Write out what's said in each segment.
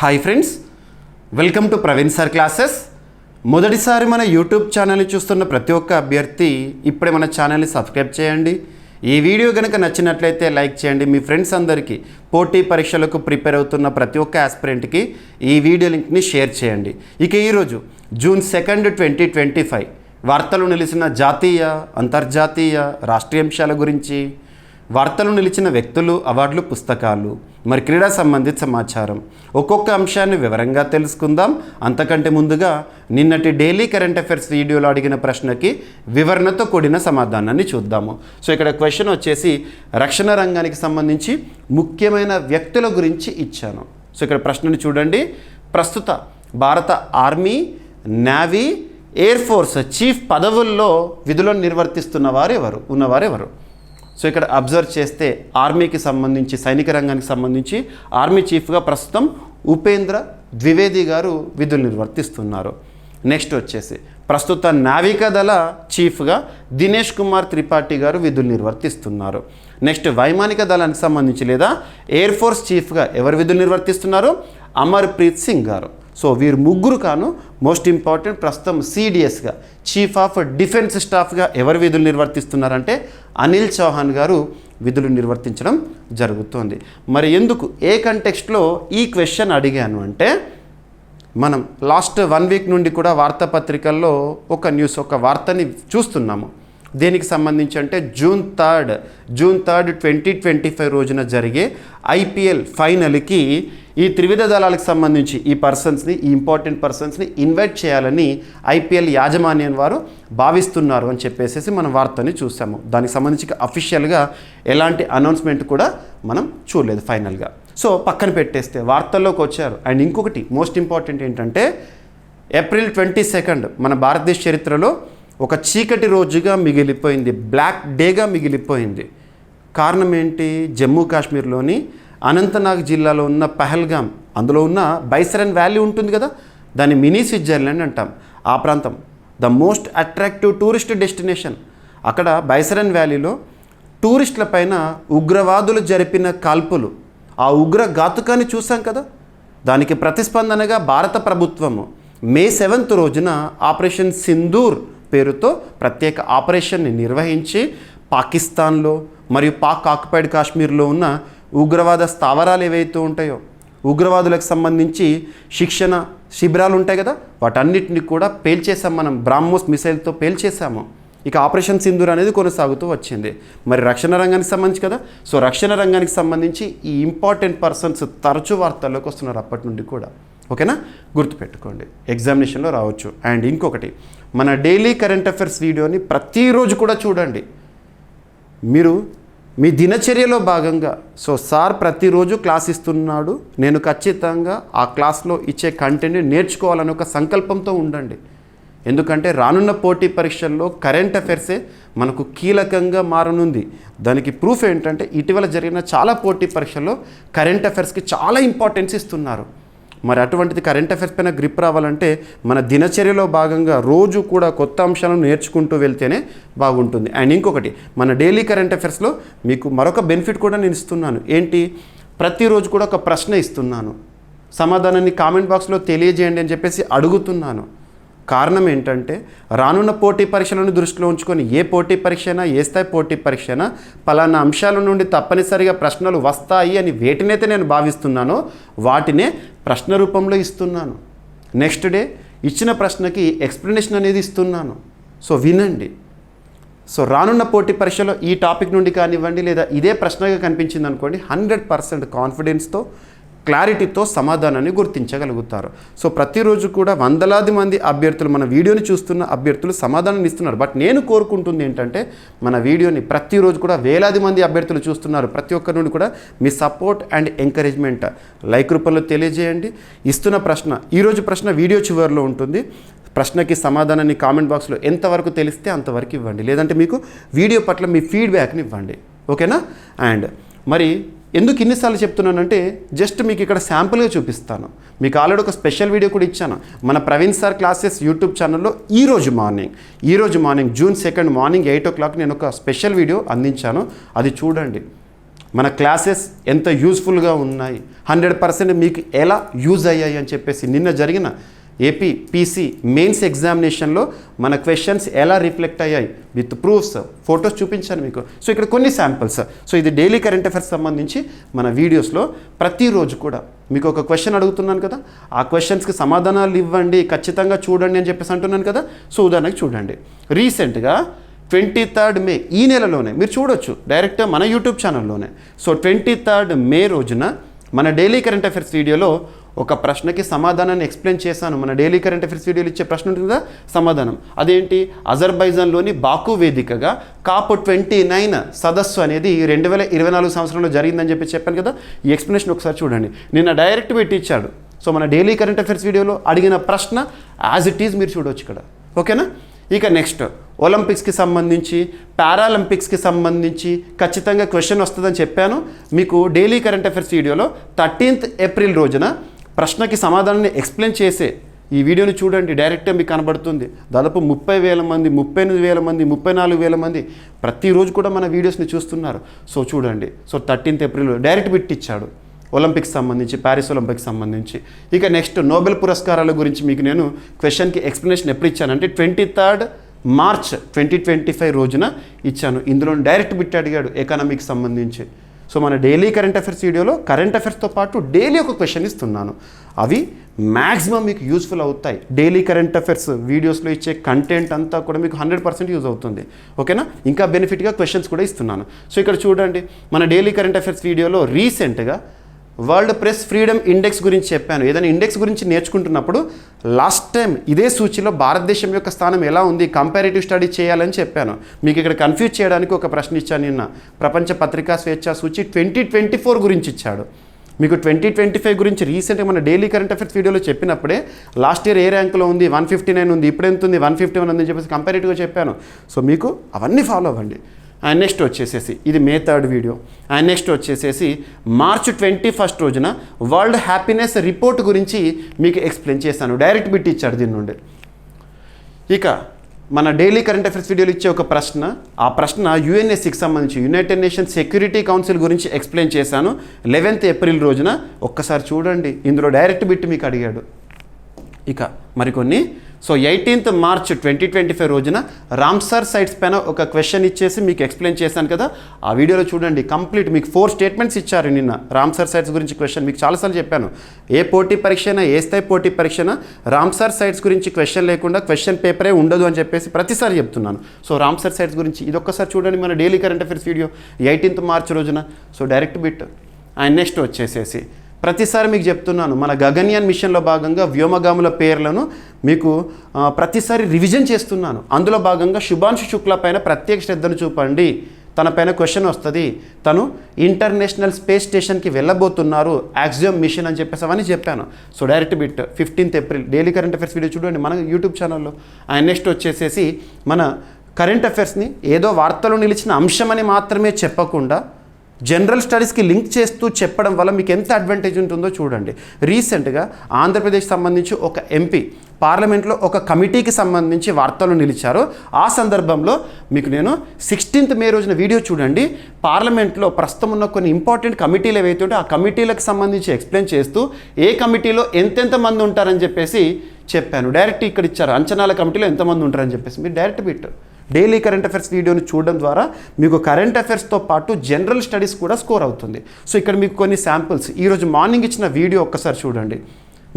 Hi friends, welcome to Praveen sir classes. మొదటిసారి మన YouTube ఛానల్ని చూస్తున్న ప్రతి ఒక్క అభ్యర్థి ఇప్పుడే మన ఛానల్ని సబ్స్క్రైబ్ చేయండి. ఈ వీడియో కనుక నచ్చినట్లయితే లైక్ చేయండి. మీ ఫ్రెండ్స్ అందరికీ పోటీ పరీక్షలకు ప్రిపేర్ అవుతున్న ప్రతి ఒక్క ఆస్పిరెంట్కి ఈ వీడియో లింక్ని షేర్ చేయండి. ఇక ఈరోజు జూన్ 2, 2025 వార్తలు నిలిచిన జాతీయ, అంతర్జాతీయ, రాష్ట్రీయ అంశాల గురించి, వార్తలు నిలిచిన వ్యక్తులు, అవార్డులు, పుస్తకాలు, మరి క్రీడా సంబంధిత సమాచారం, ఒక్కొక్క అంశాన్ని వివరంగా తెలుసుకుందాం. అంతకంటే ముందుగా నిన్నటి డైలీ కరెంట్ అఫైర్స్ వీడియోలో అడిగిన ప్రశ్నకి వివరణతో కూడిన సమాధానాన్ని చూద్దాము. సో ఇక్కడ క్వశ్చన్ వచ్చేసి రక్షణ రంగానికి సంబంధించి ముఖ్యమైన వ్యక్తుల గురించి ఇచ్చాను. సో ఇక్కడ ప్రశ్నని చూడండి. ప్రస్తుత భారత army, navy, air force chief పదవుల్లో విధులను ఉన్నవారెవరు? సో ఇక్కడ అబ్జర్వ్ చేస్తే ఆర్మీకి సంబంధించి, సైనిక రంగానికి సంబంధించి ఆర్మీ చీఫ్గా ప్రస్తుతం ఉపేంద్ర ద్వివేది గారు విధులు నిర్వర్తిస్తున్నారు. నెక్స్ట్ వచ్చేసి ప్రస్తుత నావికాదళ చీఫ్గా దినేష్ కుమార్ త్రిపాఠి గారు విధులు నిర్వర్తిస్తున్నారు. నెక్స్ట్ వైమానిక దళానికి సంబంధించి లేదా ఎయిర్ ఫోర్స్ చీఫ్గా ఎవరు విధులు నిర్వర్తిస్తున్నారు? అమర్ప్రీత్ సింగ్ గారు. సో వీరు ముగ్గురు కాను మోస్ట్ ఇంపార్టెంట్ ప్రస్తుతం సిడిఎస్గా, చీఫ్ ఆఫ్ డిఫెన్స్ స్టాఫ్గా ఎవరు విధులు నిర్వర్తిస్తున్నారంటే అనిల్ చౌహాన్ గారు విధులు నిర్వర్తించడం జరుగుతుంది. మరి ఎందుకు ఏ కంటెక్స్ట్లో ఈ క్వశ్చన్ అడిగాను అంటే, మనం లాస్ట్ 1 వీక్ నుండి కూడా వార్తాపత్రికల్లో ఒక వార్తని చూస్తున్నాము. దేనికి సంబంధించి అంటే జూన్ 3, 2025 రోజున జరిగే ఐపీఎల్ ఫైనల్కి ఈ త్రివిధ దళాలకు సంబంధించి ఈ ఇంపార్టెంట్ పర్సన్స్ని ఇన్వైట్ చేయాలని ఐపీఎల్ యాజమాన్యం వారు భావిస్తున్నారు అని చెప్పేసి మనం వార్తని చూసాము. దానికి సంబంధించి అఫీషియల్గా ఎలాంటి అనౌన్స్మెంట్ కూడా మనం చూడలేదు ఫైనల్గా. సో పక్కన పెట్టేస్తే వార్తల్లోకి వచ్చారు. అండ్ ఇంకొకటి మోస్ట్ ఇంపార్టెంట్ ఏంటంటే ఏప్రిల్ 22 మన భారతదేశ చరిత్రలో ఒక చీకటి రోజుగా మిగిలిపోయింది, బ్లాక్ డేగా మిగిలిపోయింది. కారణం ఏంటి? జమ్మూ కాశ్మీర్లోని అనంతనాగ్ జిల్లాలో ఉన్న పహల్గామ్, అందులో ఉన్న బైసరన్ వ్యాలీ ఉంటుంది కదా, దాన్ని మినీ స్విట్జర్లాండ్ అంటాం. ఆ ప్రాంతం the most attractive tourist destination. అక్కడ బైసరన్ వ్యాలీలో టూరిస్టుల పైన ఉగ్రవాదులు జరిపిన కాల్పులు, ఆ ఉగ్ర ఘాతుకాన్ని చూసాం కదా. దానికి ప్రతిస్పందనగా భారత ప్రభుత్వము మే 7 రోజున ఆపరేషన్ సింధూర్ పేరుతో ప్రత్యేక ఆపరేషన్ని నిర్వహించి పాకిస్తాన్లో మరియు పాక్ ఆక్యుపైడ్ కాశ్మీర్లో ఉన్న ఉగ్రవాద స్థావరాలు ఏవైతే ఉంటాయో, ఉగ్రవాదులకు సంబంధించి శిక్షణ శిబిరాలు ఉంటాయి కదా, వాటన్నిటిని కూడా పేల్చేసాం. మనం బ్రాహ్మోస్ మిసైల్తో పేల్చేసాము. ఇక ఆపరేషన్ సింధూర్ అనేది కొనసాగుతూ వచ్చింది. మరి రక్షణ రంగానికి సంబంధించి కదా, సో రక్షణ రంగానికి సంబంధించి ఈ ఇంపార్టెంట్ పర్సన్స్ తరచూ వార్తల్లోకి వస్తున్నారు అప్పటి నుండి కూడా. ఓకేనా, గుర్తుపెట్టుకోండి, ఎగ్జామినేషన్లో రావచ్చు. అండ్ ఇంకొకటి, మన డైలీ కరెంట్ అఫైర్స్ వీడియోని ప్రతిరోజు కూడా చూడండి. మీరు మీ దినచర్యలో భాగంగా, సో సార్ ప్రతిరోజు క్లాస్ ఇస్తున్నాడు, నేను ఖచ్చితంగా ఆ క్లాస్లో ఇచ్చే కంటెంట్ని నేర్చుకోవాలని ఒక సంకల్పంతో ఉండండి. ఎందుకంటే రానున్న పోటీ పరీక్షల్లో కరెంట్ అఫైర్సే మనకు కీలకంగా మారనుంది. దానికి ప్రూఫ్ ఏంటంటే ఇటీవల జరిగిన చాలా పోటీ పరీక్షల్లో కరెంట్ అఫైర్స్కి చాలా ఇంపార్టెన్స్ ఇస్తున్నారు. మరి అటువంటిది కరెంట్ అఫైర్స్ పైన గ్రిప్ రావాలంటే మన దినచర్యలో భాగంగా రోజు కూడా కొత్త అంశాలను నేర్చుకుంటూ వెళ్తేనే బాగుంటుంది. అండ్ ఇంకొకటి, మన డైలీ కరెంట్ అఫైర్స్లో మీకు మరొక బెనిఫిట్ కూడా నేను ఇస్తున్నాను. ఏంటి? ప్రతిరోజు కూడా ఒక ప్రశ్న ఇస్తున్నాను, సమాధానాన్ని కామెంట్ బాక్స్లో తెలియజేయండి అని చెప్పేసి అడుగుతున్నాను. కారణం ఏంటంటే రానున్న పోటీ పరీక్షలను దృష్టిలో ఉంచుకొని ఏ పోటీ పరీక్ష అయినా, ఏ స్థాయి పోటీ పరీక్ష అయినా పలానా అంశాల నుండి తప్పనిసరిగా ప్రశ్నలు వస్తాయి అని వేటినైతే నేను భావిస్తున్నానో వాటినే ప్రశ్న రూపంలో ఇస్తున్నాను. నెక్స్ట్ డే ఇచ్చిన ప్రశ్నకి ఎక్స్ప్లెనేషన్ అనేది ఇస్తున్నాను. సో వినండి. సో రానున్న పోటీ పరీక్షలో ఈ టాపిక్ నుండి కానివ్వండి, లేదా ఇదే ప్రశ్నగా కనిపించింది అనుకోండి, 100% కాన్ఫిడెన్స్తో, క్లారిటీతో సమాధానాన్ని గుర్తించగలుగుతారు. సో ప్రతిరోజు కూడా వందలాది మంది అభ్యర్థులు, మన వీడియోని చూస్తున్న అభ్యర్థులు సమాధానాన్ని ఇస్తున్నారు. బట్ నేను కోరుకుంటుంది ఏంటంటే మన వీడియోని ప్రతిరోజు కూడా వేలాది మంది అభ్యర్థులు చూస్తున్నారు. ప్రతి ఒక్కరి నుండి కూడా మీ సపోర్ట్ అండ్ ఎంకరేజ్మెంట్ లైక్ రూపంలో తెలియజేయండి. ఇస్తున్న ప్రశ్న, ఈరోజు ప్రశ్న వీడియో చివరిలో ఉంటుంది. ప్రశ్నకి సమాధానాన్ని కామెంట్ బాక్స్లో ఎంతవరకు తెలిస్తే అంతవరకు ఇవ్వండి, లేదంటే మీకు వీడియో పట్ల మీ ఫీడ్బ్యాక్ని ఇవ్వండి. ఓకేనా? అండ్ మరి ఎందుకు ఇన్నిసార్లు చెప్తున్నానంటే జస్ట్ మీకు ఇక్కడ శాంపుల్గా చూపిస్తాను. మీకు ఆల్రెడీ ఒక స్పెషల్ వీడియో కూడా ఇచ్చాను మన ప్రవీణ్ సార్ క్లాసెస్ యూట్యూబ్ ఛానల్లో. ఈరోజు మార్నింగ్ జూన్ 2 మార్నింగ్ 8 o'clock నేను ఒక స్పెషల్ వీడియో అందించాను, అది చూడండి. మన క్లాసెస్ ఎంత యూస్ఫుల్గా ఉన్నాయి, 100% మీకు ఎలా యూజ్ అయ్యాయి అని చెప్పేసి నిన్న జరిగిన ఏపీ పీసీ మెయిన్స్ ఎగ్జామినేషన్లో మన క్వశ్చన్స్ ఎలా రిఫ్లెక్ట్ అయ్యాయి విత్ ప్రూఫ్స్, ఫొటోస్ చూపించాను మీకు. సో ఇక్కడ కొన్ని శాంపిల్స్. సో ఇది డైలీ కరెంట్ అఫైర్స్ సంబంధించి మన వీడియోస్లో ప్రతిరోజు కూడా మీకు ఒక క్వశ్చన్ అడుగుతున్నాను కదా, ఆ క్వశ్చన్స్కి సమాధానాలు ఇవ్వండి, ఖచ్చితంగా చూడండి అని చెప్పేసి అంటున్నాను కదా. సో ఉదాహరణకి చూడండి, రీసెంట్గా 23rd మే ఈ నెలలోనే మీరు చూడొచ్చు డైరెక్ట్గా మన యూట్యూబ్ ఛానల్లోనే. సో 23rd మే రోజున మన డైలీ కరెంట్ అఫైర్స్ వీడియోలో ఒక ప్రశ్నకి సమాధానాన్ని ఎక్స్ప్లెయిన్ చేశాను. మన డైలీ కరెంట్ అఫైర్స్ వీడియోలో ఇచ్చే ప్రశ్న ఉంటుంది కదా, సమాధానం అదేంటి, అజర్బైజాన్లోని బాకు వేదికగా కాప్ 29 సదస్సు అనేది 2024 సంవత్సరంలో జరిగిందని చెప్పాను కదా. ఈ ఎక్స్ప్లెనేషన్ ఒకసారి చూడండి, నిన్న డైరెక్ట్ పెట్టి ఇచ్చాడు. సో మన డైలీ కరెంట్ అఫైర్స్ వీడియోలో అడిగిన ప్రశ్న యాజ్ ఇట్ ఈజ్ మీరు చూడవచ్చు ఇక్కడ. ఓకేనా. ఇక నెక్స్ట్ ఒలింపిక్స్కి సంబంధించి, పారాలింపిక్స్కి సంబంధించి ఖచ్చితంగా క్వశ్చన్ వస్తుందని చెప్పాను మీకు. డైలీ కరెంట్ అఫైర్స్ వీడియోలో 13th ఏప్రిల్ రోజున ప్రశ్నకి సమాధానాన్ని ఎక్స్ప్లెయిన్ చేసే ఈ వీడియోని చూడండి, డైరెక్ట్గా మీకు కనబడుతుంది. దాదాపు 30,000 మంది, 38,000 మంది, 34,000 మంది ప్రతిరోజు కూడా మన వీడియోస్ని చూస్తున్నారు. సో చూడండి. సో 13th ఏప్రిల్ డైరెక్ట్ బిట్టిచ్చాడు ఒలింపిక్స్ సంబంధించి, ప్యారిస్ ఒలింపిక్స్ సంబంధించి. ఇక నెక్స్ట్ నోబెల్ పురస్కారాల గురించి మీకు నేను క్వశ్చన్కి ఎక్స్ప్లెనేషన్ ఎప్పుడు ఇచ్చానంటే 23rd మార్చ్ 2025 రోజున ఇచ్చాను. ఇందులో డైరెక్ట్ బిట్ అడిగాడు ఎకనామిక్స్ సంబంధించి. సో మన డైలీ కరెంట్ అఫైర్స్ వీడియోలో కరెంట్ అఫైర్స్తో పాటు డైలీ ఒక క్వశ్చన్ ఇస్తున్నాను, అవి మ్యాక్సిమం మీకు యూస్ఫుల్ అవుతాయి. డైలీ కరెంట్ అఫైర్స్ వీడియోస్లో ఇచ్చే కంటెంట్ అంతా కూడా మీకు 100% యూజ్ అవుతుంది. ఓకేనా. ఇంకా బెనిఫిట్గా క్వశ్చన్స్ కూడా ఇస్తున్నాను. సో ఇక్కడ చూడండి, మన డైలీ కరెంట్ అఫైర్స్ వీడియోలో రీసెంట్గా వరల్డ్ ప్రెస్ ఫ్రీడమ్ ఇండెక్స్ గురించి చెప్పాను. ఏదైనా ఇండెక్స్ గురించి నేర్చుకుంటున్నప్పుడు లాస్ట్ టైం ఇదే సూచిలో భారతదేశం యొక్క స్థానం ఎలా ఉంది, కంపారిటివ్ స్టడీ చేయాలని చెప్పాను. మీకు ఇక్కడ కన్ఫ్యూజ్ చేయడానికి ఒక ప్రశ్న ఇచ్చాను నిన్న. ప్రపంచ పత్రికా స్వేచ్ఛా సూచి 2024 గురించి ఇచ్చాడు. మీకు 2025 గురించి రీసెంట్గా మన డైలీ కరెంట్ అఫైర్స్ వీడియోలో చెప్పినప్పుడే లాస్ట్ ఇయర్ ఏ ర్యాంకులో ఉంది, 159 ఉంది, ఇప్పుడు ఎంత ఉంది, 151 ఉంది అని చెప్పేసి కంపారిటివ్గా చెప్పాను. సో మీకు అవన్నీ ఫాలో అవ్వండి. అండ్ నెక్స్ట్ వచ్చేసేసి ఇది మే 3rd వీడియో. అండ్ నెక్స్ట్ వచ్చేసేసి మార్చ్ 21 రోజున వరల్డ్ హ్యాపీనెస్ రిపోర్ట్ గురించి మీకు ఎక్స్ప్లెయిన్ చేశాను. డైరెక్ట్ బిట్ ఇచ్చాడు దీని నుండి. ఇక మన డైలీ కరెంట్ అఫైర్స్ వీడియోలో ఇచ్చే ఒక ప్రశ్న, ఆ ప్రశ్న యుఎన్ఎస్సికి సంబంధించి, యునైటెడ్ నేషన్స్ సెక్యూరిటీ కౌన్సిల్ గురించి ఎక్స్ప్లెయిన్ చేశాను 11th ఏప్రిల్ రోజున. ఒక్కసారి చూడండి, ఇందులో డైరెక్ట్ బిట్ మీకు అడిగాడు. ఇక మరికొన్ని. సో 18th మార్చ్ 2025 రోజున రామ్సర్ సైట్స్ పైన ఒక క్వశ్చన్ ఇచ్చేసి మీకు ఎక్స్ప్లెయిన్ చేశాను కదా, ఆ వీడియోలో చూడండి. కంప్లీట్ మీకు 4 స్టేట్మెంట్స్ ఇచ్చారు నిన్న రామ్సర్ సైట్స్ గురించి క్వశ్చన్. మీకు చాలాసార్లు చెప్పాను, ఏ పోటీ పరీక్ష అయినా, ఏ స్థాయి పోటీ పరీక్ష అయినా రామ్సర్ సైట్స్ గురించి క్వశ్చన్ లేకుండా క్వశ్చన్ పేపరే ఉండదు అని చెప్పేసి ప్రతిసారి చెప్తున్నాను. సో రామ్సర్ సైట్స్ గురించి ఇది ఒక్కసారి చూడండి మన daily current affairs video 18th March రోజున. So direct bit. And next వచ్చేసేసి ప్రతిసారి మీకు చెప్తున్నాను, మన గగన్యాన్ మిషన్లో భాగంగా వ్యోమగాముల పేర్లను మీకు ప్రతిసారి రివిజన్ చేస్తున్నాను. అందులో భాగంగా శుభాంశు శుక్లా పైన ప్రత్యేక శ్రద్ధను చూపండి. తన పైన క్వశ్చన్ వస్తుంది, తను ఇంటర్నేషనల్ స్పేస్ స్టేషన్కి వెళ్ళబోతున్నారు, యాక్సియోమ్ మిషన్ అని చెప్పేసి అవన్నీ చెప్పాను. So direct bit 15th April daily current affairs video చూడండి మన యూట్యూబ్ ఛానల్లో. అండ్ నెక్స్ట్ వచ్చేసేసి మన కరెంట్ అఫైర్స్ని ఏదో వార్తలో నిలిచిన అంశమని మాత్రమే చెప్పకుండా జనరల్ స్టడీస్కి లింక్ చేస్తూ చెప్పడం వల్ల మీకు ఎంత అడ్వాంటేజ్ ఉంటుందో చూడండి. రీసెంట్గా ఆంధ్రప్రదేశ్ సంబంధించి ఒక ఎంపీ పార్లమెంట్లో ఒక కమిటీకి సంబంధించి వార్తలు నిలిచారు. ఆ సందర్భంలో మీకు నేను 16th మే రోజున వీడియో చూడండి. పార్లమెంట్లో ప్రస్తుతం ఉన్న కొన్ని ఇంపార్టెంట్ కమిటీలు ఏవైతే ఉంటే ఆ కమిటీలకు సంబంధించి ఎక్స్ప్లెయిన్ చేస్తూ ఏ కమిటీలో ఎంతెంత మంది ఉంటారని చెప్పేసి చెప్పాను. డైరెక్ట్ ఇక్కడ ఇచ్చారు, అంచనాల కమిటీలో ఎంతమంది ఉంటారని చెప్పేసి. మీరు direct bit daily current affairs వీడియోని చూడడం ద్వారా మీకు కరెంట్ అఫైర్స్తో పాటు జనరల్ స్టడీస్ కూడా స్కోర్ అవుతుంది. సో ఇక్కడ మీకు కొన్ని శాంపుల్స్ ఈరోజు మార్నింగ్ ఇచ్చిన వీడియో ఒక్కసారి చూడండి.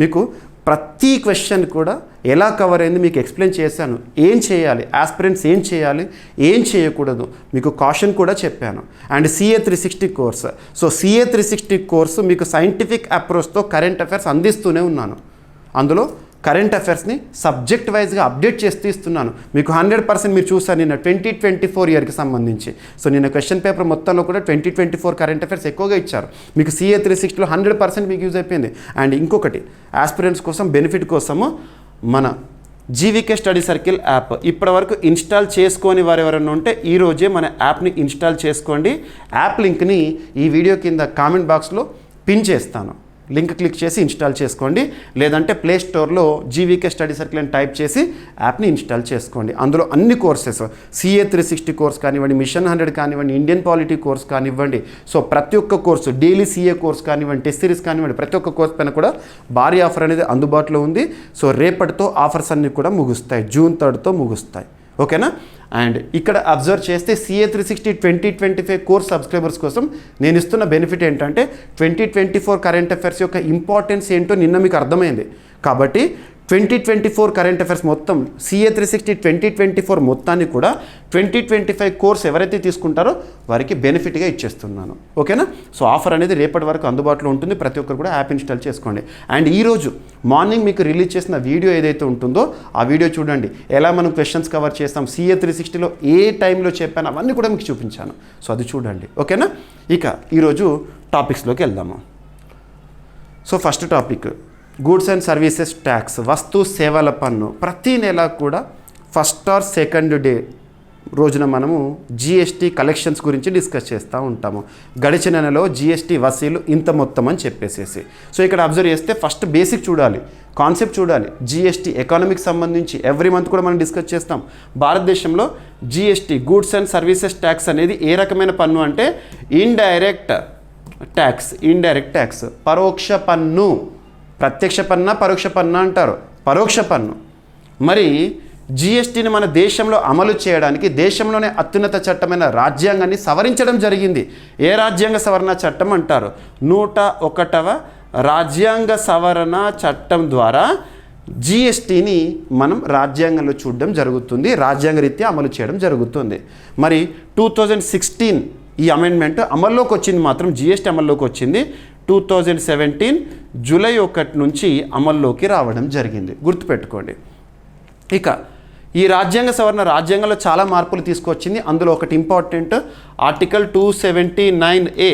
మీకు ప్రతి క్వశ్చన్ కూడా ఎలా కవర్ అయింది మీకు ఎక్స్ప్లెయిన్ చేశాను. ఏం చేయాలి, ఆస్పిరెంట్స్ ఏం చేయాలి, ఏం చేయకూడదు మీకు కాషన్ కూడా చెప్పాను. And CA 360 course. So CA 360 course మీకు సైంటిఫిక్ అప్రోచ్తో కరెంట్ అఫైర్స్ అందిస్తూనే ఉన్నాను. అందులో కరెంట్ అఫైర్స్ని సబ్జెక్ట్ వైజ్గా అప్డేట్ చేస్తూ ఇస్తున్నాను. మీకు 100% మీరు చూసారు నిన్న 2024 ఇయర్కి సంబంధించి. సో నిన్న క్వశ్చన్ పేపర్ మొత్తంలో కూడా 2024 కరెంట్ అఫైర్స్ ఎక్కువగా ఇచ్చారు. మీకు CA 360లో 100% మీకు యూజ్ అయిపోయింది. అండ్ ఇంకొకటి ఆస్పిరెంట్స్ కోసం బెనిఫిట్ కోసము మన జీవీకే స్టడీ సర్కిల్ యాప్ ఇప్పటివరకు ఇన్స్టాల్ చేసుకొని వారు ఎవరైనా ఉంటే ఈరోజే మన యాప్ని ఇన్స్టాల్ చేసుకోండి. యాప్ లింక్ని ఈ వీడియో కింద కామెంట్ బాక్స్లో పిన్ చేస్తాను. లింక్ క్లిక్ చేసి ఇన్స్టాల్ చేసుకోండి, లేదంటే ప్లే స్టోర్లో జీవీకే స్టడీ సర్కిల్ అని టైప్ చేసి యాప్ని ఇన్స్టాల్ చేసుకోండి. అందులో అన్ని కోర్సెస్ CA 360 కోర్స్ కానివ్వండి, మిషన్ 100 కానివ్వండి, ఇండియన్ పాలిటీ కోర్స్ కానివ్వండి, సో ప్రతి ఒక్క కోర్సు డైలీ CA కోర్స్ కానివ్వండి, టెస్ట్ సిరీస్ కానివ్వండి, ప్రతి ఒక్క కోర్స్ పైన కూడా భారీ ఆఫర్ అనేది అందుబాటులో ఉంది. సో రేపటితో ఆఫర్స్ అన్నీ కూడా ముగుస్తాయి, June 3తో ముగుస్తాయి. ఓకేనా? అండ్ ఇక్కడ అబ్జర్వ్ చేస్తే CA 360 2025 కోర్స్ సబ్స్క్రైబర్స్ కోసం నేను ఇస్తున్న బెనిఫిట్ ఏంటంటే 2024 కరెంట్ అఫైర్స్ యొక్క ఇంపార్టెన్స్ ఏంటో నిన్న మీకు అర్థమైంది. కాబట్టి 2024 కరెంట్ అఫైర్స్ మొత్తం CA 360 2024 మొత్తాన్ని కూడా 2025 కోర్స్ ఎవరైతే తీసుకుంటారో వారికి బెనిఫిట్గా ఇచ్చేస్తున్నాను. ఓకేనా? సో ఆఫర్ అనేది రేపటి వరకు అందుబాటులో ఉంటుంది. ప్రతి ఒక్కరు కూడా యాప్ ఇన్స్టాల్ చేసుకోండి. అండ్ ఈరోజు మార్నింగ్ మీకు రిలీజ్ చేసిన వీడియో ఏదైతే ఉంటుందో ఆ వీడియో చూడండి. ఎలా మనం క్వశ్చన్స్ కవర్ చేస్తాం, CA 360లో ఏ టైంలో చెప్పాను అవన్నీ కూడా మీకు చూపించాను. సో అది చూడండి. ఓకేనా? ఇక ఈరోజు టాపిక్స్లోకి వెళ్దాము. So first topic goods and services tax, వస్తు సేవల పన్ను. ప్రతి నెల కూడా ఫస్ట్ ఆర్ సెకండ్ డే రోజున మనము GST కలెక్షన్స్ గురించి డిస్కస్ చేస్తూ ఉంటాము. గడిచిన నెలలో GST వసూలు ఇంత మొత్తం అని చెప్పేసేసి. సో ఇక్కడ అబ్జర్వ్ చేస్తే ఫస్ట్ బేసిక్ చూడాలి, కాన్సెప్ట్ చూడాలి. GST ఎకానమీకి సంబంధించి ఎవ్రీ మంత్ కూడా మనం డిస్కస్ చేస్తాం. భారతదేశంలో GST goods and services tax అనేది ఏ రకమైన పన్ను అంటే ఇండైరెక్ట్ ట్యాక్స్, పరోక్ష పన్ను. ప్రత్యక్ష పన్ను, పరోక్ష పన్ను అంటారు. పరోక్ష పన్ను. మరి GSTని మన దేశంలో అమలు చేయడానికి దేశంలోనే అత్యున్నత చట్టమైన రాజ్యాంగాన్ని సవరించడం జరిగింది. ఏ రాజ్యాంగ సవరణ చట్టం అంటారు? 101వ రాజ్యాంగ సవరణ చట్టం ద్వారా GSTని మనం రాజ్యాంగంలో చూడడం జరుగుతుంది, రాజ్యాంగ రీత్యా అమలు చేయడం జరుగుతుంది. మరి 2016 ఈ అమెండ్మెంట్ అమల్లోకి వచ్చింది, మాత్రం GST అమల్లోకి వచ్చింది 2017 జూలై 1 నుంచి అమల్లోకి రావడం జరిగింది. గుర్తుపెట్టుకోండి. ఇక ఈ రాజ్యాంగ సవరణ రాజ్యాంగంలో చాలా మార్పులు తీసుకొచ్చింది. అందులో ఒకటి ఇంపార్టెంట్ ఆర్టికల్ 279A.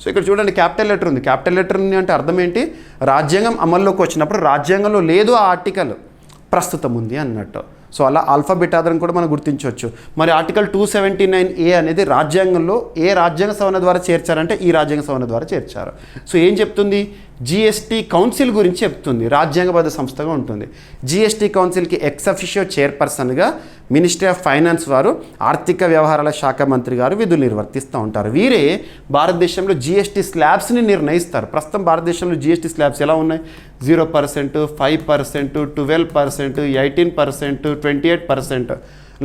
సో ఇక్కడ చూడండి, క్యాపిటల్ లెటర్ ఉంది. క్యాపిటల్ లెటర్ ఉంది అంటే అర్థం ఏంటి? రాజ్యాంగం అమల్లోకి వచ్చినప్పుడు రాజ్యాంగంలో లేదు ఆ ఆర్టికల్, ప్రస్తుతం ఉంది అన్నట్టు. సో అలా ఆల్ఫాబెట్ ఆధారం కూడా మనం గుర్తించవచ్చు. మరి ఆర్టికల్ 279A అనేది రాజ్యాంగంలో ఏ రాజ్యాంగ సవరణ ద్వారా చేర్చారంటే ఈ రాజ్యాంగ సవరణ ద్వారా చేర్చారు. సో ఏం చెప్తుంది? GST కౌన్సిల్ గురించి చెప్తుంది. రాజ్యాంగబద్ధ సంస్థగా ఉంటుంది. GST కౌన్సిల్కి ఎక్స్ అఫిషియో చైర్పర్సన్గా మినిస్ట్రీ ఆఫ్ ఫైనాన్స్ వారు, ఆర్థిక వ్యవహారాల శాఖ మంత్రి గారు విధులు నిర్వర్తిస్తూ ఉంటారు. వీరే భారతదేశంలో GST స్లాబ్స్ని నిర్ణయిస్తారు. ప్రస్తుతం భారతదేశంలో GST స్లాబ్స్ ఎలా ఉన్నాయి? 0%, 5%, 12%, 18%, 28%.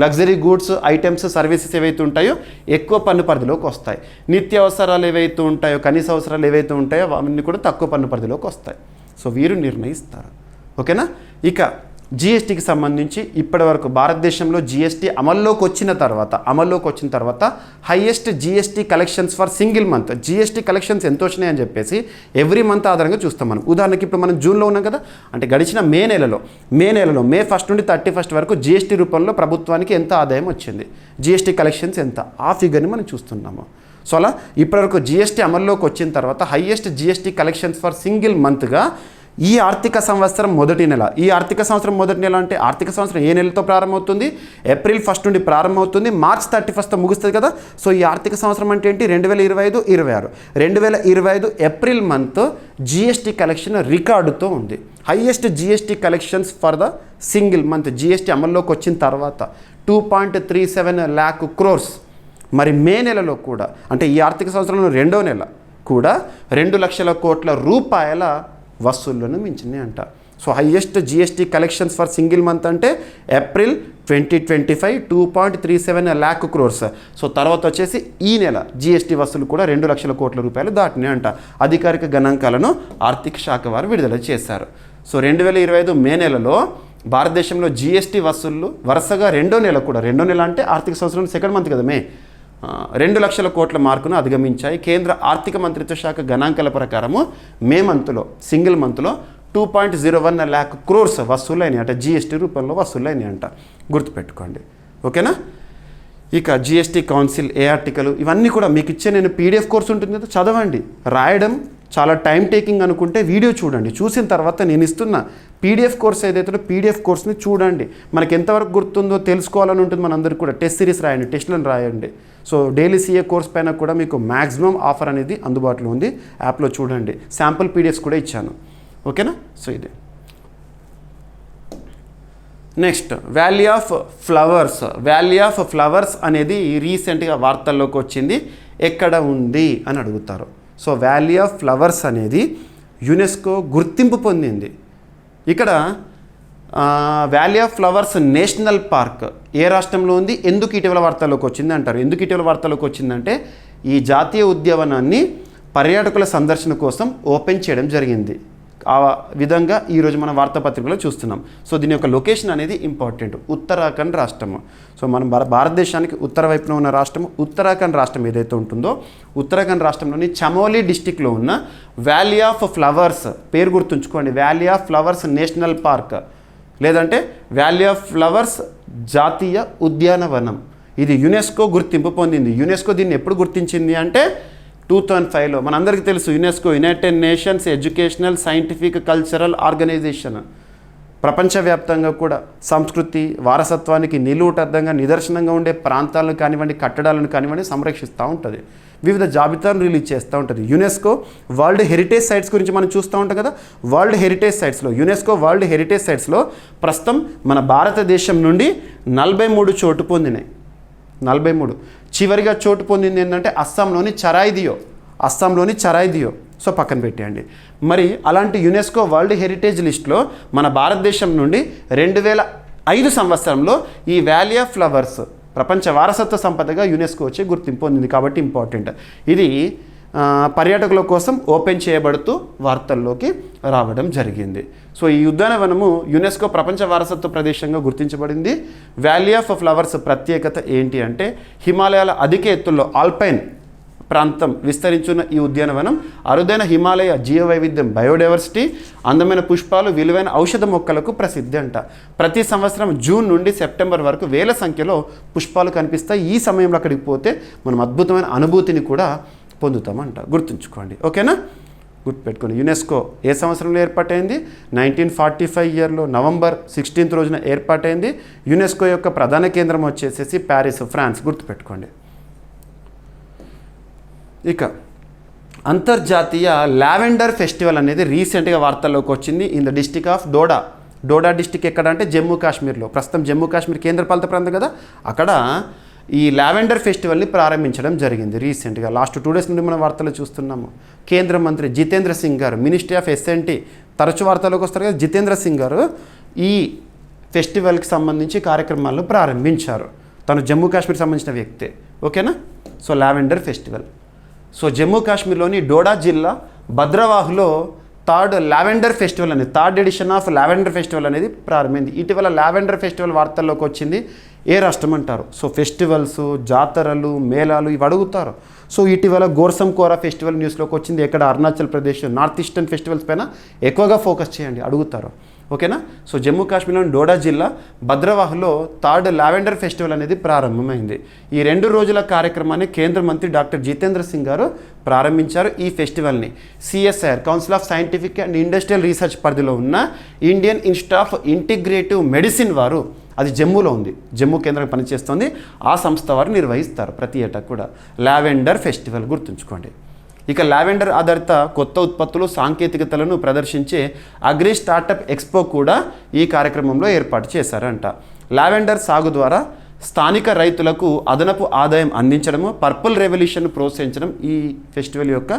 లగ్జరీ గూడ్స్, ఐటమ్స్, సర్వీసెస్ ఏవైతే ఉంటాయో ఎక్కువ పన్ను పరిధిలోకి వస్తాయి. నిత్యావసరాలు ఏవైతే ఉంటాయో, కనీస అవసరాలు ఏవైతే ఉంటాయో అవన్నీ కూడా తక్కువ పన్ను పరిధిలోకి వస్తాయి. సో వీరు నిర్ణయిస్తారు. ఓకేనా? ఇక GSTకి సంబంధించి ఇప్పటివరకు భారతదేశంలో GST అమల్లోకి వచ్చిన తర్వాత highest GST collections for single month. GST collections ఎంత వచ్చినాయని చెప్పేసి ఎవ్రీ మంత్ ఆధారంగా చూస్తాం మనం. ఉదాహరణకి ఇప్పుడు మనం జూన్లో ఉన్నాం కదా, అంటే గడిచిన మే నెలలో మే 1 నుండి 31 వరకు GST రూపంలో ప్రభుత్వానికి ఎంత ఆదాయం వచ్చింది, GST కలెక్షన్స్ ఎంత, ఆ ఫిగర్ని మనం చూస్తున్నాము. సో అలా ఇప్పటివరకు GST అమల్లోకి వచ్చిన తర్వాత highest GST collections for single మంత్గా ఈ ఆర్థిక సంవత్సరం మొదటి నెల. ఈ ఆర్థిక సంవత్సరం మొదటి నెల అంటే ఆర్థిక సంవత్సరం ఏ నెలతో ప్రారంభమవుతుంది? ఏప్రిల్ 1 నుండి ప్రారంభమవుతుంది, మార్చ్ 31 ముగుస్తుంది కదా. సో ఈ ఆర్థిక సంవత్సరం అంటే ఏంటి? 2025-26. 2025 ఏప్రిల్ మంత్ GST కలెక్షన్ రికార్డుతో ఉంది. Highest GST collections for the single month. GST అమల్లోకి వచ్చిన తర్వాత 2.37 lakh crores. మరి మే నెలలో కూడా, అంటే ఈ ఆర్థిక సంవత్సరంలో 2వ నెల కూడా 2 లక్షల కోట్ల రూపాయల వసూళ్లను మించింది అంట. So highest GST collections for single month అంటే ఏప్రిల్ 2025 2.37 lakh crores. సో తర్వాత వచ్చేసి ఈ నెల GST వసూలు కూడా 2 లక్షల కోట్ల రూపాయలు దాటినాయి అంట. అధికారిక గణాంకాలను ఆర్థిక శాఖ వారు విడుదల చేశారు. సో 2025 మే నెలలో భారతదేశంలో GST వసూళ్లు వరుసగా 2వ నెల అంటే ఆర్థిక సంవత్సరం సెకండ్ మంత్ కదా, మే, 2 లక్షల కోట్ల మార్కును అధిగమించాయి. కేంద్ర ఆర్థిక మంత్రిత్వ శాఖ గణాంకాల ప్రకారము మే మంత్లో సింగిల్ మంత్లో 2.01 lakh crores వసూలైనాయి అంట. GST రూపంలో వసూలైనాయి అంట. గుర్తుపెట్టుకోండి. ఓకేనా? ఇక GST కౌన్సిల్ ఏ ఆర్టికల్, ఇవన్నీ కూడా మీకు ఇచ్చే నేను PDF కోర్స్ ఉంటుంది కదా, చదవండి. రాయడం చాలా టైం టేకింగ్ అనుకుంటే వీడియో చూడండి, చూసిన తర్వాత నేను ఇస్తున్న పీడిఎఫ్ కోర్స్ ఏదైతే పీడిఎఫ్ కోర్స్ని చూడండి. మనకి ఎంతవరకు గుర్తుందో తెలుసుకోవాలని ఉంటుంది మనందరికీ కూడా. టెస్ట్ సిరీస్ రాయండి, టెస్టులను రాయండి. సో డైలీ సీఏ కోర్స్ పైన కూడా మీకు మ్యాక్సిమం ఆఫర్ అనేది అందుబాటులో ఉంది, యాప్లో చూడండి. శాంపుల్ పీడిఎఫ్స్ కూడా ఇచ్చాను. ఓకేనా? సో ఇది next valley of flowers. Valley of flowers అనేది రీసెంట్గా వార్తల్లోకి వచ్చింది. ఎక్కడ ఉంది అని అడుగుతారు. సో వ్యాలీ ఆఫ్ ఫ్లవర్స్ అనేది యునెస్కో గుర్తింపు పొందింది. ఇక్కడ valley of flowers national park ఏ రాష్ట్రంలో ఉంది, ఎందుకు ఇటీవల వార్తల్లోకి వచ్చింది అంటారు. ఎందుకు ఇటీవల వార్తల్లోకి వచ్చిందంటే ఈ జాతీయ ఉద్యానవనాన్ని పర్యాటకుల సందర్శన కోసం ఓపెన్ చేయడం జరిగింది. ఆ విధంగా ఈరోజు మన వార్తాపత్రికలో చూస్తున్నాం. సో దీని యొక్క లొకేషన్ అనేది ఇంపార్టెంట్. ఉత్తరాఖండ్ రాష్ట్రము. సో మనం భారతదేశానికి ఉత్తర వైపున ఉన్న రాష్ట్రము ఉత్తరాఖండ్ రాష్ట్రం ఏదైతే ఉంటుందో, ఉత్తరాఖండ్ రాష్ట్రంలోని చమోలీ డిస్టిక్లో ఉన్న వ్యాలీ ఆఫ్ ఫ్లవర్స్, పేరు గుర్తుంచుకోండి, valley of flowers national park లేదంటే వ్యాలీ ఆఫ్ ఫ్లవర్స్ జాతీయ ఉద్యానవనం. ఇది యునెస్కో గుర్తింపు పొందింది. యునెస్కో దీన్ని ఎప్పుడు గుర్తించింది అంటే 2005లో. మనందరికీ తెలుసు UNESCO United Nations Educational Scientific Cultural Organization. ప్రపంచవ్యాప్తంగా కూడా సంస్కృతి వారసత్వానికి నిలువుటద్దంగా నిదర్శనంగా ఉండే ప్రాంతాలను కానివ్వండి, కట్టడాలను కానివ్వండి సంరక్షిస్తూ ఉంటుంది. వివిధ జాబితాలను రిలీజ్ చేస్తూ ఉంటుంది. యునెస్కో వరల్డ్ హెరిటేజ్ సైట్స్ గురించి మనం చూస్తూ ఉంటాం కదా. వరల్డ్ హెరిటేజ్ సైట్స్లో యునెస్కో వరల్డ్ హెరిటేజ్ సైట్స్లో ప్రస్తుతం మన భారతదేశం నుండి 43 చోటు పొందినాయి. 43. చివరిగా చోటు పొందింది ఏంటంటే అస్సాంలోని చరాయిదియో. సో పక్కన పెట్టేయండి. మరి అలాంటి యునెస్కో వరల్డ్ హెరిటేజ్ లిస్ట్లో మన భారతదేశం నుండి 2005 సంవత్సరంలో ఈ వ్యాలీ ఆఫ్ ఫ్లవర్స్ ప్రపంచ వారసత్వ సంపదగా యునెస్కో వచ్చి గుర్తింపు పొందింది. కాబట్టి ఇంపార్టెంట్. ఇది పర్యాటకుల కోసం ఓపెన్ చేయబడుతూ వార్తల్లోకి రావడం జరిగింది. సో ఈ ఉద్యానవనము యునెస్కో ప్రపంచ వారసత్వ ప్రదేశంగా గుర్తించబడింది. వ్యాలీ ఆఫ్ ఫ్లవర్స్ ప్రత్యేకత ఏంటి అంటే హిమాలయాల అధిక ఎత్తుల్లో ఆల్పైన్ ప్రాంతం విస్తరించున్న ఈ ఉద్యానవనం అరుదైన హిమాలయ జీవవైవిధ్యం బయోడైవర్సిటీ, అందమైన పుష్పాలు, విలువైన ఔషధ మొక్కలకు ప్రసిద్ధి అంట. ప్రతి సంవత్సరం జూన్ నుండి సెప్టెంబర్ వరకు వేల సంఖ్యలో పుష్పాలు కనిపిస్తాయి. ఈ సమయంలో అక్కడికి పోతే మనం అద్భుతమైన అనుభూతిని కూడా పొందుతామంట. గుర్తుంచుకోండి. ఓకేనా? గుర్తుపెట్టుకోండి. యునెస్కో ఏ సంవత్సరంలో ఏర్పాటైంది? 1945 ఇయర్లో నవంబర్ 16 రోజున ఏర్పాటైంది. యునెస్కో యొక్క ప్రధాన కేంద్రం వచ్చేసేసి ప్యారిస్, ఫ్రాన్స్. గుర్తుపెట్టుకోండి. ఇక అంతర్జాతీయ లావెండర్ ఫెస్టివల్ అనేది రీసెంట్గా వార్తల్లోకి వచ్చింది. In the district of Doda district ఎక్కడ అంటే జమ్మూ కాశ్మీర్లో. ప్రస్తుతం జమ్మూ కాశ్మీర్ కేంద్రపాలిత ప్రాంతం కదా, అక్కడ ఈ లావెండర్ ఫెస్టివల్ని ప్రారంభించడం జరిగింది రీసెంట్గా. లాస్ట్ 2 డేస్ నుండి మనం వార్తలు చూస్తున్నాము. కేంద్ర మంత్రి జితేంద్ర సింగ్ గారు, మినిస్ట్రీ ఆఫ్ ఎస్ఎన్టీ, తరచు వార్తల్లోకి వస్తారు కదా, జితేంద్ర సింగ్ గారు ఈ ఫెస్టివల్కి సంబంధించి కార్యక్రమాలను ప్రారంభించారు. తను జమ్మూ కాశ్మీర్ సంబంధించిన వ్యక్తే. ఓకేనా? So lavender festival. So Jammu కాశ్మీర్లోని డోడా జిల్లా భద్రవాహులో third edition of lavender festival అనేది ప్రారంభమైంది. ఇటీవల లావెండర్ ఫెస్టివల్ వార్తల్లోకి వచ్చింది. ఏ రాష్ట్రం అంటారు? సో ఫెస్టివల్స్, జాతరలు, మేళాలు ఇవి అడుగుతారు. సో ఇటీవల గోర్సమ్ కోరా ఫెస్టివల్ న్యూస్లోకి వచ్చింది. ఎక్కడ? Arunachal Pradesh. North eastern festivals పైన ఎక్కువగా ఫోకస్ చేయండి, అడుగుతారు. ఓకేనా? సో జమ్మూ కాశ్మీర్లోని డోడా జిల్లా భద్రవాహులో థర్డ్ లావెండర్ ఫెస్టివల్ అనేది ప్రారంభమైంది. ఈ 2 రోజుల కార్యక్రమాన్ని కేంద్ర మంత్రి డాక్టర్ జితేంద్ర సింగ్ గారు ప్రారంభించారు. ఈ ఫెస్టివల్ని CSIR council of scientific and industrial research పరిధిలో ఉన్న Indian institute of integrative medicine వారు, అది జమ్మూలో ఉంది, జమ్మూ కేంద్రం పనిచేస్తుంది, ఆ సంస్థ వారు నిర్వహిస్తారు ప్రతి ఏటా కూడా లావెండర్ ఫెస్టివల్. గుర్తుంచుకోండి. ఇక లావెండర్ ఆధారిత కొత్త ఉత్పత్తులు, సాంకేతికతలను ప్రదర్శించే అగ్రి స్టార్టప్ ఎక్స్పో కూడా ఈ కార్యక్రమంలో ఏర్పాటు చేశారంట. లావెండర్ సాగు ద్వారా స్థానిక రైతులకు అదనపు ఆదాయం అందించడము, పర్పుల్ రెవల్యూషన్ ప్రోత్సహించడం ఈ ఫెస్టివల్ యొక్క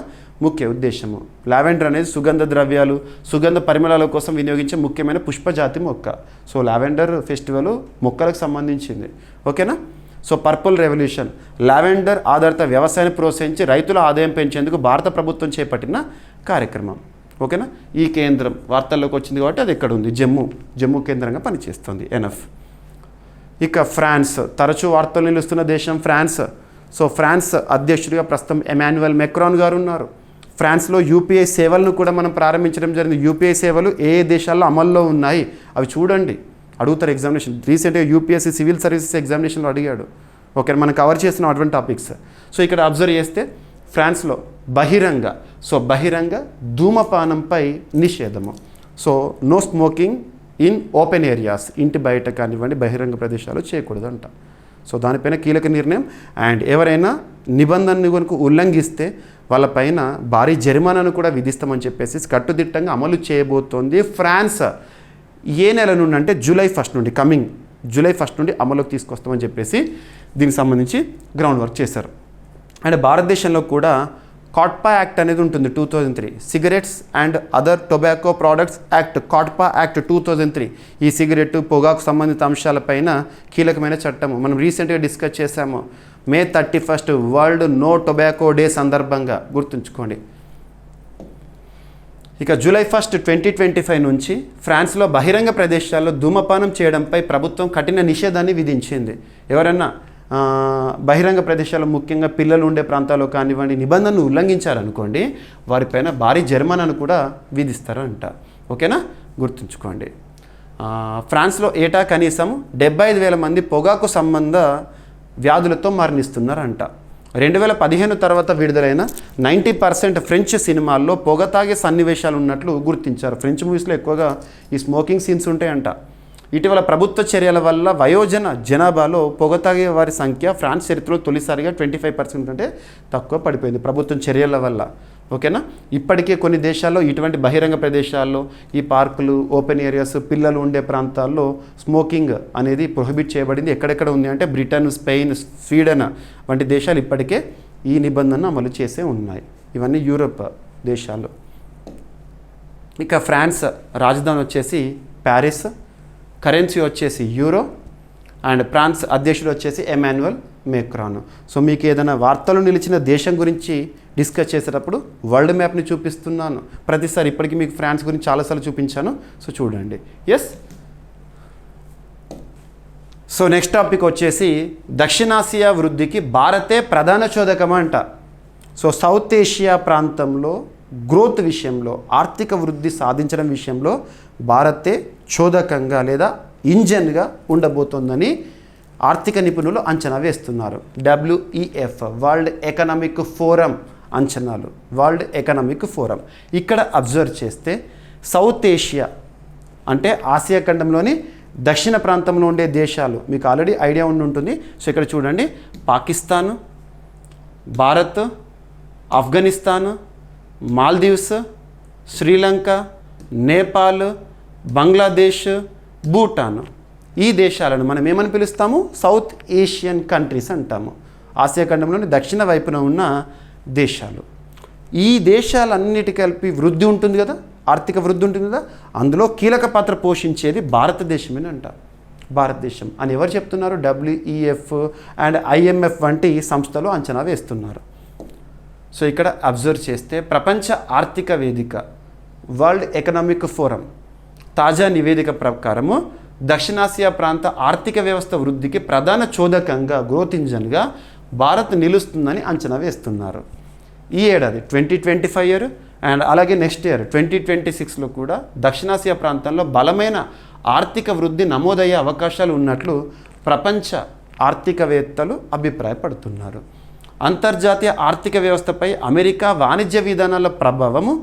ముఖ్య ఉద్దేశము. లావెండర్ అనేది సుగంధ ద్రవ్యాలు, సుగంధ పరిమళాల కోసం వినియోగించే ముఖ్యమైన పుష్పజాతి మొక్క. సో లావెండర్ ఫెస్టివల్ మొక్కలకు సంబంధించింది. ఓకేనా? సో పర్పుల్ రెవల్యూషన్ లావెండర్ ఆధారిత వ్యవసాయాన్ని ప్రోత్సహించి రైతుల ఆదాయం పెంచేందుకు భారత ప్రభుత్వం చేపట్టిన కార్యక్రమం. ఓకేనా? ఈ కేంద్రం వార్తల్లోకి వచ్చింది కాబట్టి అది ఎక్కడ ఉంది? జమ్మూ కేంద్రంగా పనిచేస్తుంది. ఎనఫ్. ఇక ఫ్రాన్స్, తరచూ వార్తలు నిలుస్తున్న దేశం ఫ్రాన్స్. సో ఫ్రాన్స్ అధ్యక్షుడిగా ప్రస్తుతం ఎమాన్యుయల్ మెక్రాన్ గారు ఉన్నారు. ఫ్రాన్స్లో UPI సేవలను కూడా మనం ప్రారంభించడం జరిగింది. UPI సేవలు ఏ దేశాల్లో అమల్లో ఉన్నాయి అవి చూడండి, అడుగుతారు ఎగ్జామినేషన్. రీసెంట్గా UPSC సివిల్ సర్వీసెస్ ఎగ్జామినేషన్లో అడిగాడు. ఓకే, మనం కవర్ చేస్తున్నాం అటువంటి టాపిక్స్. సో ఇక్కడ అబ్జర్వ్ చేస్తే ఫ్రాన్స్లో బహిరంగ ధూమపానంపై నిషేధము. So no smoking in open areas, ఇంటి బయట కానివ్వండి బహిరంగ ప్రదేశాలు చేయకూడదంట. సో దానిపైన కీలక నిర్ణయం. అండ్ ఎవరైనా నిబంధనను కనుక ఉల్లంఘిస్తే వాళ్ళపైన భారీ జరిమానాను కూడా విధిస్తామని చెప్పేసి కట్టుదిట్టంగా అమలు చేయబోతోంది ఫ్రాన్స్. ఏ నెల నుండి అంటే జూలై 1 నుండి, కమింగ్ జూలై 1 నుండి అమలులోకి తీసుకొస్తామని చెప్పేసి దీనికి సంబంధించి గ్రౌండ్ వర్క్ చేశారు. అండ్ భారతదేశంలో కూడా కాట్పా యాక్ట్ అనేది ఉంటుంది 2003, cigarettes and other tobacco products act, COTPA act 2003. ఈ సిగరెట్ పొగాకు సంబంధిత అంశాలపైన కీలకమైన చట్టము. మనం రీసెంట్గా డిస్కస్ చేశాము May 31 world no tobacco day సందర్భంగా, గుర్తుంచుకోండి. ఇక జూలై 1, 2025 నుంచి ఫ్రాన్స్లో బహిరంగ ప్రదేశాల్లో ధూమపానం చేయడంపై ప్రభుత్వం కఠిన నిషేధాన్ని విధించింది. ఎవరన్నా బహిరంగ ప్రదేశాల్లో ముఖ్యంగా పిల్లలు ఉండే ప్రాంతాల్లో కానివ్వండి నిబంధనలు ఉల్లంఘించారనుకోండి వారిపైన భారీ జరిమానాను కూడా విధిస్తారంట. ఓకేనా, గుర్తుంచుకోండి. ఫ్రాన్స్లో ఏటా కనీసం 75,000 మంది పొగాకు సంబంధ వ్యాధులతో మరణిస్తున్నారంట. 2015 తర్వాత విడుదలైన 90% ఫ్రెంచ్ సినిమాల్లో పొగ తాగే సన్నివేశాలు ఉన్నట్లు గుర్తించారు. ఫ్రెంచ్ మూవీస్లో ఎక్కువగా ఈ స్మోకింగ్ సీన్స్ ఉంటాయంట. ఇటీవల ప్రభుత్వ చర్యల వల్ల వయోజన జనాభాలో పొగ తాగే వారి సంఖ్య ఫ్రాన్స్ చరిత్రలో తొలిసారిగా 25% కంటే తక్కువ పడిపోయింది ప్రభుత్వం చర్యల వల్ల. ఓకేనా, ఇప్పటికే కొన్ని దేశాల్లో ఇటువంటి బహిరంగ ప్రదేశాల్లో ఈ పార్కులు, ఓపెన్ ఏరియాస్, పిల్లలు ఉండే ప్రాంతాల్లో స్మోకింగ్ అనేది ప్రొహిబిట్ చేయబడింది. ఎక్కడెక్కడ ఉంది అంటే బ్రిటన్, స్పెయిన్, స్వీడన్ వంటి దేశాలు ఇప్పటికే ఈ నిబంధనను అమలు చేసే ఉన్నాయి. ఇవన్నీ యూరోప్ దేశాలు. ఇక ఫ్రాన్స్ రాజధాని వచ్చేసి ప్యారిస్, కరెన్సీ వచ్చేసి యూరో, అండ్ ఫ్రాన్స్ అధ్యక్షుడు వచ్చేసి ఎమాన్యుయల్ మేక్రాన్. సో మీకు ఏదైనా వార్తలు నిలిచిన దేశం గురించి డిస్కస్ చేసేటప్పుడు వరల్డ్ మ్యాప్ని చూపిస్తున్నాను ప్రతిసారి. ఇప్పటికీ మీకు ఫ్రాన్స్ గురించి చాలాసార్లు చూపించాను, సో చూడండి. ఎస్, సో నెక్స్ట్ టాపిక్ వచ్చేసి దక్షిణాసియా వృద్ధికి భారతే ప్రధాన చోదకం అంట. సో సౌత్ ఏషియా ప్రాంతంలో గ్రోత్ విషయంలో, ఆర్థిక వృద్ధి సాధించడం విషయంలో భారతే చోదకంగా లేదా ఇంజన్గా ఉండబోతోందని ఆర్థిక నిపుణులు అంచనా వేస్తున్నారు. WEF వరల్డ్ ఎకనామిక్ ఫోరం అంచనాలు, వరల్డ్ ఎకనామిక్ ఫోరం. ఇక్కడ అబ్జర్వ్ చేస్తే సౌత్ ఏషియా అంటే ఆసియా ఖండంలోని దక్షిణ ప్రాంతంలో ఉండే దేశాలు మీకు ఆల్రెడీ ఐడియా ఉండి ఉంటుంది. సో ఇక్కడ చూడండి, పాకిస్తాన్, భారత్, ఆఫ్ఘనిస్తాన్, మాల్దీవ్స్, శ్రీలంక, నేపాల్, బంగ్లాదేశ్, భూటాన్. ఈ దేశాలను మనం ఏమని పిలుస్తాము? సౌత్ ఏషియన్ కంట్రీస్ అంటాము. ఆసియా ఖండంలోని దక్షిణ వైపున ఉన్న దేశాలు. ఈ దేశాలన్నిటి కలిపి వృద్ధి ఉంటుంది కదా, ఆర్థిక వృద్ధి ఉంటుంది కదా, అందులో కీలక పాత్ర పోషించేది భారతదేశమని అంటారు. భారతదేశం అని ఎవరు చెప్తున్నారు? WEF అండ్ IMF వంటి సంస్థలు అంచనా వేస్తున్నారు. సో ఇక్కడ అబ్జర్వ్ చేస్తే ప్రపంచ ఆర్థిక వేదిక వరల్డ్ ఎకనామిక్ ఫోరం తాజా నివేదిక ప్రకారము దక్షిణాసియా ప్రాంత ఆర్థిక వ్యవస్థ వృద్ధికి ప్రధాన చోదకంగా, గ్రోత్ ఇంజన్గా భారత్ నిలుస్తుందని అంచనా వేస్తున్నారు. ఈ ఏడాది 2025 ఇయర్ అండ్ అలాగే నెక్స్ట్ ఇయర్ 2026లో కూడా దక్షిణాసియా ప్రాంతంలో బలమైన ఆర్థిక వృద్ధి నమోదయ్యే అవకాశాలు ఉన్నట్లు ప్రపంచ ఆర్థికవేత్తలు అభిప్రాయపడుతున్నారు. అంతర్జాతీయ ఆర్థిక వ్యవస్థపై అమెరికా వాణిజ్య విధానాల ప్రభావము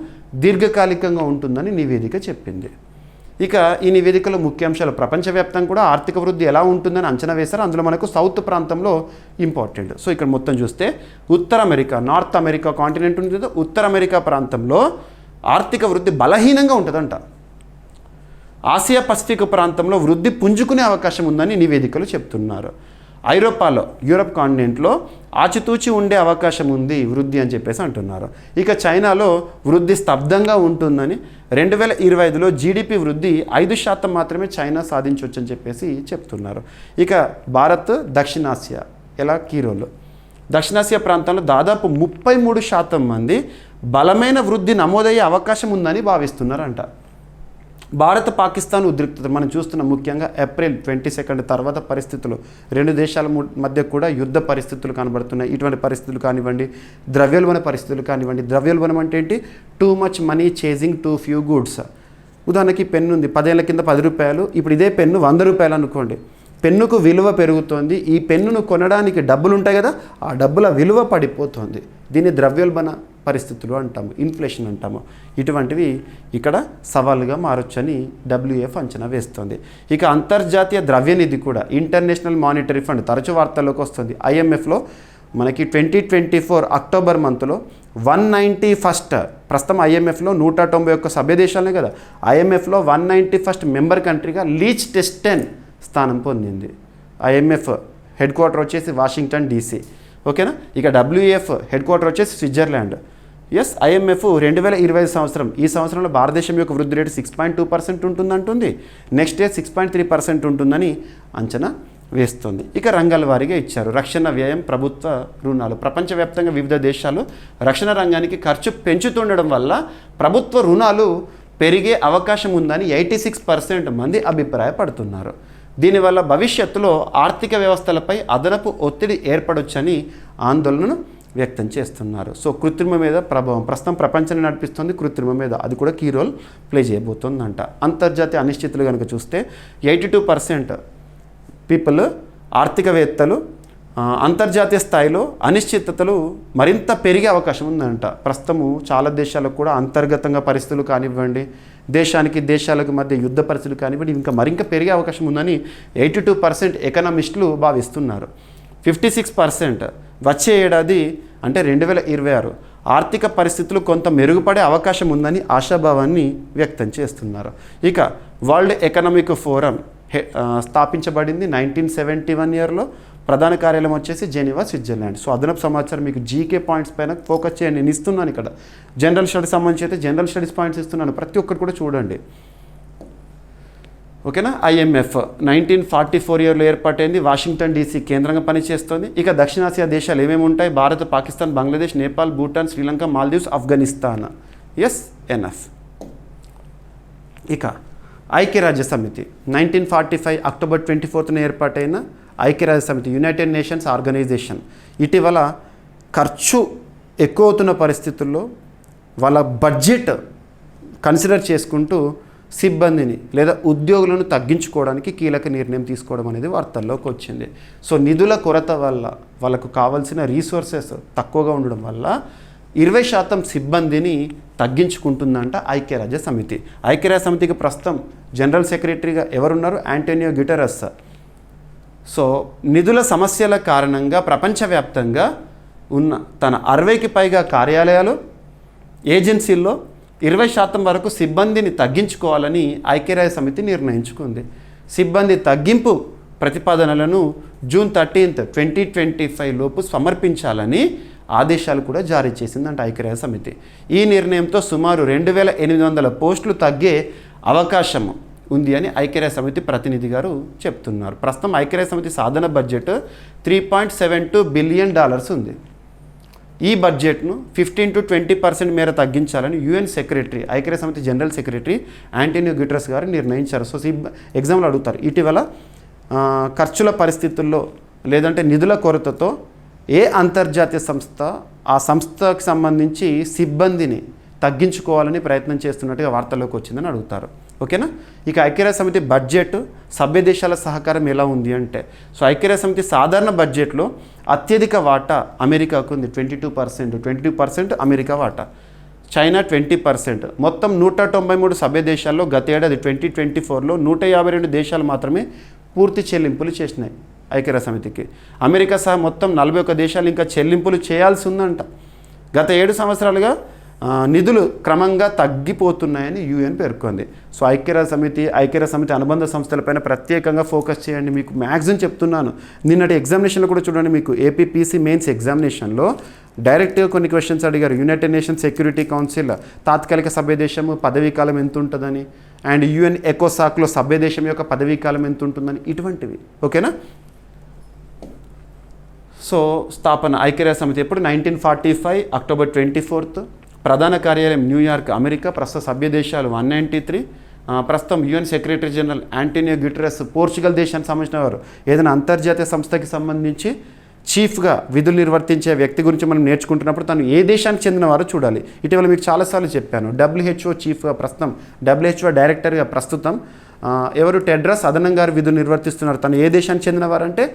దీర్ఘకాలికంగా ఉంటుందని నివేదిక చెప్పింది. ఇక ఈ నివేదికలో ముఖ్యాంశాలు ప్రపంచవ్యాప్తంగా కూడా ఆర్థిక వృద్ధి ఎలా ఉంటుందని అంచనా వేశారు. అందులో మనకు సౌత్ ప్రాంతంలో ఇంపార్టెంట్. సో ఇక్కడ మొత్తం చూస్తే ఉత్తర అమెరికా, నార్త్ అమెరికా కాంటినెంట్ ఉంటుంది కదా, ఉత్తర అమెరికా ప్రాంతంలో ఆర్థిక వృద్ధి బలహీనంగా ఉంటుందంట. ఆసియా పసిఫిక్ ప్రాంతంలో వృద్ధి పుంజుకునే అవకాశం ఉందని నివేదికలు చెప్తున్నారు. ఐరోపాలో, యూరప్ కాంటినెంట్లో ఆచితూచి ఉండే అవకాశం ఉంది వృద్ధి అని చెప్పేసి అంటున్నారు. ఇక చైనాలో వృద్ధి స్తబ్దంగా ఉంటుందని, 2025లో GDP వృద్ధి 5% మాత్రమే చైనా సాధించవచ్చు అని చెప్పేసి చెప్తున్నారు. ఇక భారత్, దక్షిణాసియా ఎలా కీరోలు. దక్షిణాసియా ప్రాంతంలో దాదాపు 33% మంది బలమైన వృద్ధి నమోదయ్యే అవకాశం ఉందని భావిస్తున్నారంట. భారత్ పాకిస్తాన్ ఉద్రిక్తత మనం చూస్తున్నాం. ముఖ్యంగా ఏప్రిల్ 22 తర్వాత పరిస్థితులు, రెండు దేశాల మధ్య కూడా యుద్ధ పరిస్థితులు కనబడుతున్నాయి. ఇటువంటి పరిస్థితులు కానివ్వండి, ద్రవ్యోల్బణ పరిస్థితులు కానివ్వండి. ద్రవ్యోల్బణం అంటే ఏంటి? Too much money chasing two few goods. ఉదాహరణకి పెన్ను ఉంది, 10 ఏళ్ల కింద 10 రూపాయలు, ఇప్పుడు ఇదే పెన్ను 100 రూపాయలు అనుకోండి. పెన్నుకు విలువ పెరుగుతోంది. ఈ పెన్నును కొనడానికి డబ్బులు ఉంటాయి కదా, ఆ డబ్బుల విలువ పడిపోతుంది. దీన్ని ద్రవ్యోల్బణ పరిస్థితులు అంటాము, ఇన్ఫ్లేషన్ అంటాము. ఇటువంటివి ఇక్కడ సవాలుగా మారొచ్చని WEF అంచనా వేస్తుంది. ఇక అంతర్జాతీయ ద్రవ్యనిధి కూడా, ఇంటర్నేషనల్ మానిటరీ ఫండ్ తరచు వార్తల్లోకి వస్తుంది. IMFలో మనకి 2024 అక్టోబర్ మంత్లో 191st, ప్రస్తుతం IMFలో 191 సభ్య దేశాలనే కదా, IMFలో 191st మెంబర్ కంట్రీగా లీస్ట్ 10 స్థానం పొందింది. IMF హెడ్ క్వార్టర్ వచ్చేసి వాషింగ్టన్ DC. ఓకేనా. ఇక WEF హెడ్ క్వార్టర్ వచ్చేసి స్విట్జర్లాండ్. IMF 2025 సంవత్సరం, ఈ సంవత్సరంలో భారతదేశం యొక్క వృద్ధి రేటు 6.2% ఉంటుందంటుంది. నెక్స్ట్ ఇయర్ 6.3% ఉంటుందని అంచనా వేస్తుంది. ఇక రంగాల వారీగా ఇచ్చారు. రక్షణ వ్యయం, ప్రభుత్వ రుణాలు. ప్రపంచవ్యాప్తంగా వివిధ దేశాలు రక్షణ రంగానికి ఖర్చు పెంచుతుండడం వల్ల ప్రభుత్వ రుణాలు పెరిగే అవకాశం ఉందని 86% మంది అభిప్రాయపడుతున్నారు. దీనివల్ల భవిష్యత్తులో ఆర్థిక వ్యవస్థలపై అదనపు ఒత్తిడి ఏర్పడొచ్చని ఆందోళనను వ్యక్తం చేస్తున్నారు. సో కృత్రిమ మీద ప్రభావం ప్రస్తుతం ప్రపంచాన్ని నడిపిస్తుంది కృత్రిమ మీద, అది కూడా కీ రోల్ ప్లే చేయబోతుందంట. అంతర్జాతీయ అనిశ్చితులు కనుక చూస్తే 82% పీపుల్, ఆర్థికవేత్తలు అంతర్జాతీయ స్థాయిలో అనిశ్చితలు మరింత పెరిగే అవకాశం ఉందంట. ప్రస్తుతము చాలా దేశాలకు కూడా అంతర్గతంగా పరిస్థితులు కానివ్వండి, దేశాలకు మధ్య యుద్ధ పరిస్థితులు కానివ్వండి, ఇంకా మరింత పెరిగే అవకాశం ఉందని 82% ఎకనామిస్టులు భావిస్తున్నారు. 56% వచ్చే ఏడాది అంటే 2026 ఆర్థిక పరిస్థితులు కొంత మెరుగుపడే అవకాశం ఉందని ఆశాభావాన్ని వ్యక్తం చేస్తున్నారు. ఇక వరల్డ్ ఎకనామిక్ ఫోరం స్థాపించబడింది 1971 ఇయర్లో. ప్రధాన కార్యాలయం వచ్చేసి జెనీవా, స్విట్జర్లాండ్. సో అదనపు సమాచారం మీకు జీకే పాయింట్స్ పైన ఫోకస్ చేయండి. నేను ఇస్తున్నాను ఇక్కడ. జనరల్ స్టడీస్ సంబంధించి అయితే జనరల్ స్టడీస్ పాయింట్స్ ఇస్తున్నాను, ప్రతి ఒక్కరు కూడా చూడండి. ఓకేనా. IMF 1944 ఇయర్లో ఏర్పాటైంది. వాషింగ్టన్ DC కేంద్రంగా పనిచేస్తుంది. ఇక దక్షిణాసియా దేశాలు ఏమేమి ఉంటాయి? భారత్, పాకిస్తాన్, బంగ్లాదేశ్, నేపాల్, భూటాన్, శ్రీలంక, మాల్దీవ్స్, ఆఫ్ఘనిస్తాన్. ఎన్ఎఫ్. ఇక ఐక్యరాజ్య సమితి 1945 అక్టోబర్ 24న ఏర్పాటైన ఐక్యరాజ్య సమితి, యునైటెడ్ నేషన్స్ ఆర్గనైజేషన్. ఇటీవల ఖర్చు ఎక్కువ అవుతున్న పరిస్థితుల్లో వాళ్ళ బడ్జెట్ కన్సిడర్ చేసుకుంటూ సిబ్బందిని లేదా ఉద్యోగులను తగ్గించుకోవడానికి కీలక నిర్ణయం తీసుకోవడం అనేది వార్తల్లోకి వచ్చింది. సో నిధుల కొరత వల్ల వాళ్ళకు కావాల్సిన రీసోర్సెస్ తక్కువగా ఉండడం వల్ల 20% సిబ్బందిని తగ్గించుకుంటుందంట ఐక్యరాజ్య సమితి. ఐక్యరాజ్య సమితికి ప్రస్తుతం జనరల్ సెక్రటరీగా ఎవరున్నారు? Antonio Guterres. సో నిధుల సమస్యల కారణంగా ప్రపంచవ్యాప్తంగా ఉన్న తన 60కి పైగా కార్యాలయాలు, ఏజెన్సీల్లో 20% వరకు సిబ్బందిని తగ్గించుకోవాలని ఐక్యరాజ్య సమితి నిర్ణయించుకుంది. సిబ్బంది తగ్గింపు ప్రతిపాదనలను జూన్ 13, 2025 లోపు సమర్పించాలని ఆదేశాలు కూడా జారీ చేసిందంట ఐక్యరాజ్య సమితి. ఈ నిర్ణయంతో సుమారు 2800 పోస్టులు తగ్గే అవకాశం ఉంది అని ఐక్యరాజ్య సమితి ప్రతినిధి గారు చెప్తున్నారు. ప్రస్తుతం ఐక్యరాజ్య సమితి సాధన బడ్జెట్ $3.72 బిలియన్ ఉంది. ఈ బడ్జెట్ను 15 to 20% మేర తగ్గించాలని UN సెక్రటరీ, ఐక్యరాజ్య సమితి జనరల్ సెక్రటరీ యాంటోనియో గ్యుటెరస్ గారు నిర్ణయించారు. సో ఎగ్జామ్లో అడుగుతారు, ఇటీవల ఖర్చుల పరిస్థితుల్లో లేదంటే నిధుల కొరతతో ఏ అంతర్జాతీయ సంస్థ ఆ సంస్థకు సంబంధించి సిబ్బందిని తగ్గించుకోవాలని ప్రయత్నం చేస్తున్నట్టుగా వార్తల్లోకి వచ్చిందని అడుగుతారు. ఓకేనా. ఇక ఐక్యరాజ్య సమితి బడ్జెట్ సభ్య దేశాల సహకారం ఎలా ఉంది అంటే, సో ఐక్యరాజ్య సమితి సాధారణ బడ్జెట్లో అత్యధిక వాటా అమెరికాకు ఉంది, 22% అమెరికా వాటా. చైనా 20%. మొత్తం 193 సభ్య దేశాల్లో గత ఏడాది 2024లో 152 దేశాలు మాత్రమే పూర్తి చెల్లింపులు చేసినాయి ఐక్యరాజ్య సమితికి. అమెరికా సహా మొత్తం 41 దేశాలు ఇంకా చెల్లింపులు చేయాల్సి ఉందంట. గత 7 సంవత్సరాలుగా నిధులు క్రమంగా తగ్గిపోతున్నాయని UN పేర్కొంది. సో ఐక్యరాజ్య సమితి అనుబంధ సంస్థలపైన ప్రత్యేకంగా ఫోకస్ చేయండి. మీకు మ్యాక్సిమం చెప్తున్నాను. నిన్నటి ఎగ్జామినేషన్లో కూడా చూడండి, మీకు APPC మెయిన్స్ ఎగ్జామినేషన్లో డైరెక్ట్గా కొన్ని క్వశ్చన్స్ అడిగారు. యునైటెడ్ నేషన్స్ సెక్యూరిటీ కౌన్సిల్ తాత్కాలిక సభ్యదేశము పదవీకాలం ఎంత ఉంటుందని, అండ్ UN ఎకోసాక్లో సభ్యదేశం యొక్క పదవీకాలం ఎంత ఉంటుందని, ఇటువంటివి. ఓకేనా. సో స్థాపన ఐక్యరాజ్య సమితి ఎప్పుడు? 1945 అక్టోబర్ 24. ప్రధాన కార్యాలయం న్యూయార్క్, అమెరికా. ప్రస్తుత సభ్య దేశాలు 193. ప్రస్తుతం UN secretary general Antonio Guterres Portugal దేశానికి సంబంధించిన వారు. ఏదైనా అంతర్జాతీయ సంస్థకి సంబంధించి చీఫ్గా విధులు నిర్వర్తించే వ్యక్తి గురించి మనం నేర్చుకుంటున్నప్పుడు తను ఏ దేశానికి చెందినవారో చూడాలి. ఇటీవల మీకు చాలాసార్లు చెప్పాను, WHO చీఫ్గా ప్రస్తుతం, WHO డైరెక్టర్గా ప్రస్తుతం ఎవరు? టెడ్రస్ అదనం గారు విధులు నిర్వర్తిస్తున్నారు. తను ఏ దేశానికి చెందినవారంటే